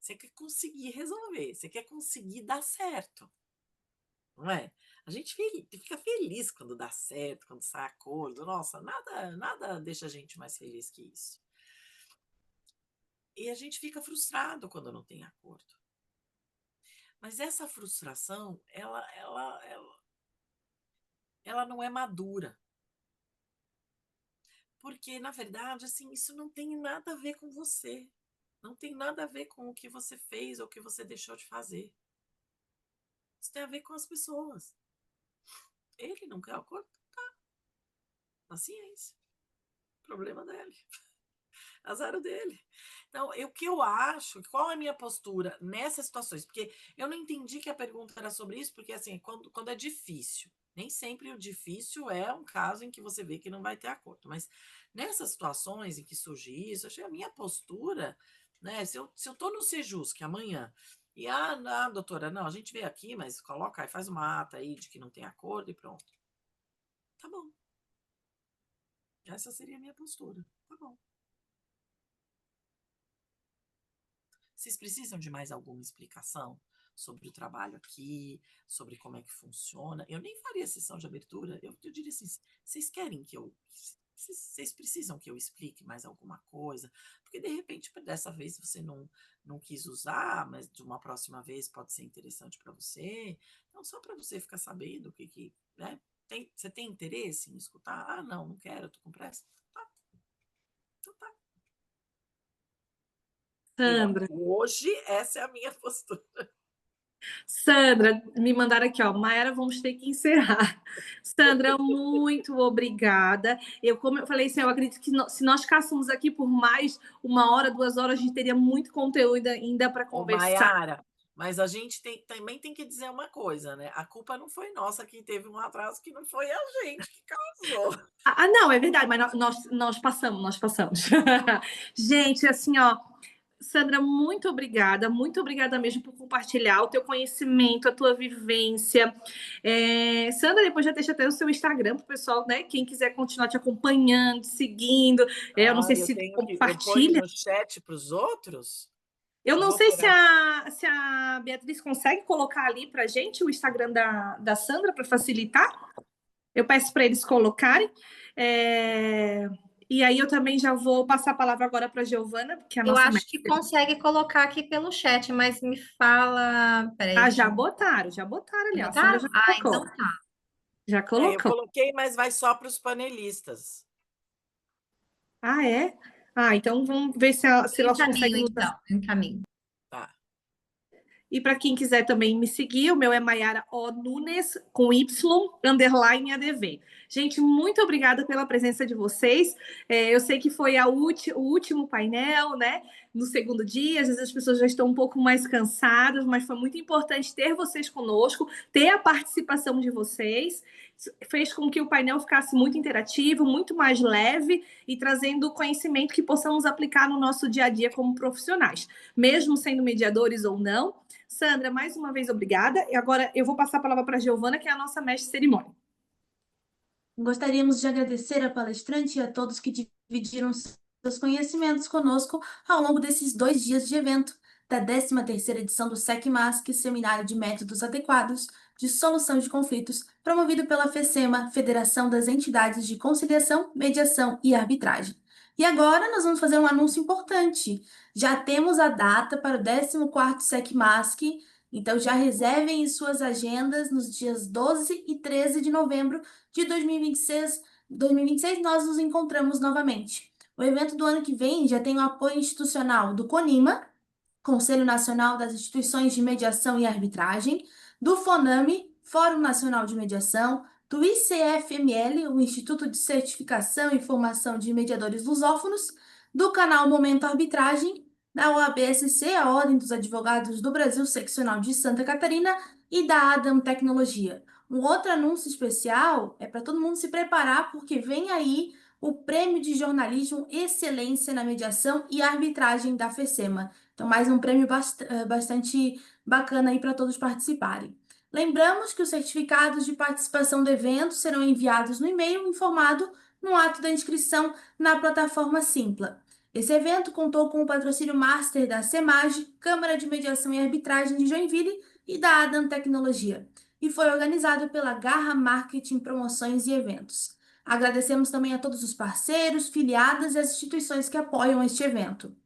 Speaker 1: você quer conseguir resolver, você quer conseguir dar certo, não é? A gente fica feliz quando dá certo, quando sai acordo. Nossa, nada deixa a gente mais feliz que isso. E a gente fica frustrado quando não tem acordo. Mas essa frustração, ela não é madura. Porque, na verdade, assim, isso não tem nada a ver com você. Não tem nada a ver com o que você fez ou o que você deixou de fazer. Isso tem a ver com as pessoas. Ele não quer acordo? Tá. Paciência. Problema dele. Azar dele. Então, o que eu acho, qual é a minha postura nessas situações? Porque eu não entendi que a pergunta era sobre isso, porque assim, quando é difícil, nem sempre o difícil é um caso em que você vê que não vai ter acordo. Mas nessas situações em que surge isso, acho que a minha postura, né? Se eu tô no Sejusc amanhã, e não, doutora, não, a gente veio aqui, mas coloca aí, faz uma ata aí de que não tem acordo e pronto. Tá bom. Essa seria a minha postura. Tá bom. Vocês precisam de mais alguma explicação sobre o trabalho aqui, sobre como é que funciona? Eu nem faria sessão de abertura. Eu diria assim, vocês querem que eu Vocês precisam que eu explique mais alguma coisa? Porque de repente dessa vez você não quis usar, mas de uma próxima vez pode ser interessante para você. Então, só para você ficar sabendo o que, né? Você tem interesse em escutar? Ah, não quero, eu tô com pressa. Tá, então tá. E
Speaker 2: Sandra,
Speaker 1: hoje essa é a minha postura.
Speaker 2: Sandra, me mandaram aqui, ó, Mayara, vamos ter que encerrar. Sandra, muito obrigada. Como eu falei, assim, eu acredito que se nós ficássemos aqui por mais 1 hora, 2 horas, a gente teria muito conteúdo ainda para
Speaker 1: Ô,
Speaker 2: conversar.
Speaker 1: Mayara, mas a gente também tem que dizer uma coisa, né? A culpa não foi nossa que teve um atraso, que não foi a gente que causou.
Speaker 2: Não, é verdade, mas nós passamos, nós passamos. Gente, assim, ó, Sandra, muito obrigada mesmo por compartilhar o teu conhecimento, a tua vivência. Sandra, depois já deixa até o seu Instagram para o pessoal, né? Quem quiser continuar te acompanhando, te seguindo. Eu não sei
Speaker 1: Eu
Speaker 2: se
Speaker 1: tenho que. Eu ponho
Speaker 2: compartilha.
Speaker 1: no chat para os outros?
Speaker 2: Eu
Speaker 1: Eu
Speaker 2: não
Speaker 1: vou
Speaker 2: sei
Speaker 1: pôr
Speaker 2: se a Beatriz consegue colocar ali para gente o Instagram da Sandra para facilitar. Eu peço para eles colocarem. E aí eu também já vou passar a palavra agora para a Giovana, que é a
Speaker 3: Eu
Speaker 2: nossa
Speaker 3: acho
Speaker 2: mestre.
Speaker 3: que consegue colocar aqui pelo chat, mas me fala. Peraí,
Speaker 2: Já botaram ali. A Sandra
Speaker 3: botaram?
Speaker 2: já
Speaker 3: Ah,
Speaker 2: colocou.
Speaker 3: então tá.
Speaker 2: Já
Speaker 1: Eu
Speaker 2: colocou.
Speaker 1: coloquei, mas vai só para os panelistas.
Speaker 2: Ah, é? Então vamos ver se
Speaker 3: Eu
Speaker 2: elas
Speaker 3: encaminho,
Speaker 2: conseguem nos.
Speaker 3: então. Eu encaminho.
Speaker 1: Tá.
Speaker 2: E para quem quiser também me seguir, o meu é Mayara O Nunes, com Y, _ ADV. Gente, muito obrigada pela presença de vocês. Eu sei que foi o último painel, né? No segundo dia, às vezes as pessoas já estão um pouco mais cansadas, mas foi muito importante ter vocês conosco, ter a participação de vocês. Fez com que o painel ficasse muito interativo, muito mais leve e trazendo conhecimento que possamos aplicar no nosso dia a dia como profissionais, mesmo sendo mediadores ou não. Sandra, mais uma vez, obrigada. E agora eu vou passar a palavra para a Giovana, que é a nossa mestre de cerimônia.
Speaker 4: Gostaríamos de agradecer a palestrante e a todos que dividiram seus conhecimentos conosco ao longo desses 2 dias de evento da 13ª edição do SECMASC, Seminário de Métodos Adequados de Solução de Conflitos, promovido pela FECEMA, Federação das Entidades de Conciliação, Mediação e Arbitragem. E agora nós vamos fazer um anúncio importante. Já temos a data para o 14º SECMASC, então já reservem em suas agendas nos dias 12 e 13 de novembro de 2026, nós nos encontramos novamente. O evento do ano que vem já tem o apoio institucional do CONIMA, Conselho Nacional das Instituições de Mediação e Arbitragem, do FONAME, Fórum Nacional de Mediação, do ICFML, o Instituto de Certificação e Formação de Mediadores Lusófonos, do canal Momento Arbitragem, da OABSC, a Ordem dos Advogados do Brasil Seccional de Santa Catarina, e da Adam Tecnologia. Um outro anúncio especial é para todo mundo se preparar, porque vem aí o Prêmio de Jornalismo Excelência na Mediação e Arbitragem da FECEMA. Então, mais um prêmio bastante bacana aí para todos participarem. Lembramos que os certificados de participação do evento serão enviados no e-mail informado no ato da inscrição na plataforma Simpla. Esse evento contou com o patrocínio master da CEMAG, Câmara de Mediação e Arbitragem de Joinville e da Adam Tecnologia, e foi organizado pela Garra Marketing, Promoções e Eventos. Agradecemos também a todos os parceiros, filiadas e as instituições que apoiam este evento.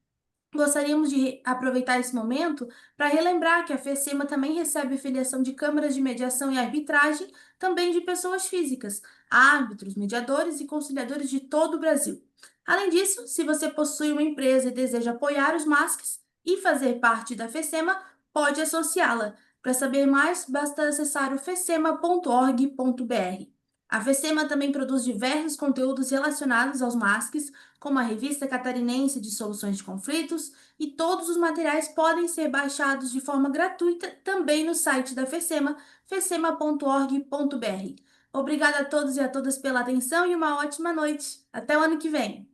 Speaker 4: Gostaríamos de aproveitar esse momento para relembrar que a FECEMA também recebe filiação de câmaras de mediação e arbitragem, também de pessoas físicas, árbitros, mediadores e conciliadores de todo o Brasil. Além disso, se você possui uma empresa e deseja apoiar os MASCs e fazer parte da FECEMA, pode associá-la. Para saber mais, basta acessar o fecema.org.br. A FECEMA também produz diversos conteúdos relacionados aos MASCs, como a Revista Catarinense de Soluções de Conflitos, e todos os materiais podem ser baixados de forma gratuita também no site da FECEMA, fecema.org.br. Obrigada a todos e a todas pela atenção e uma ótima noite. Até o ano que vem!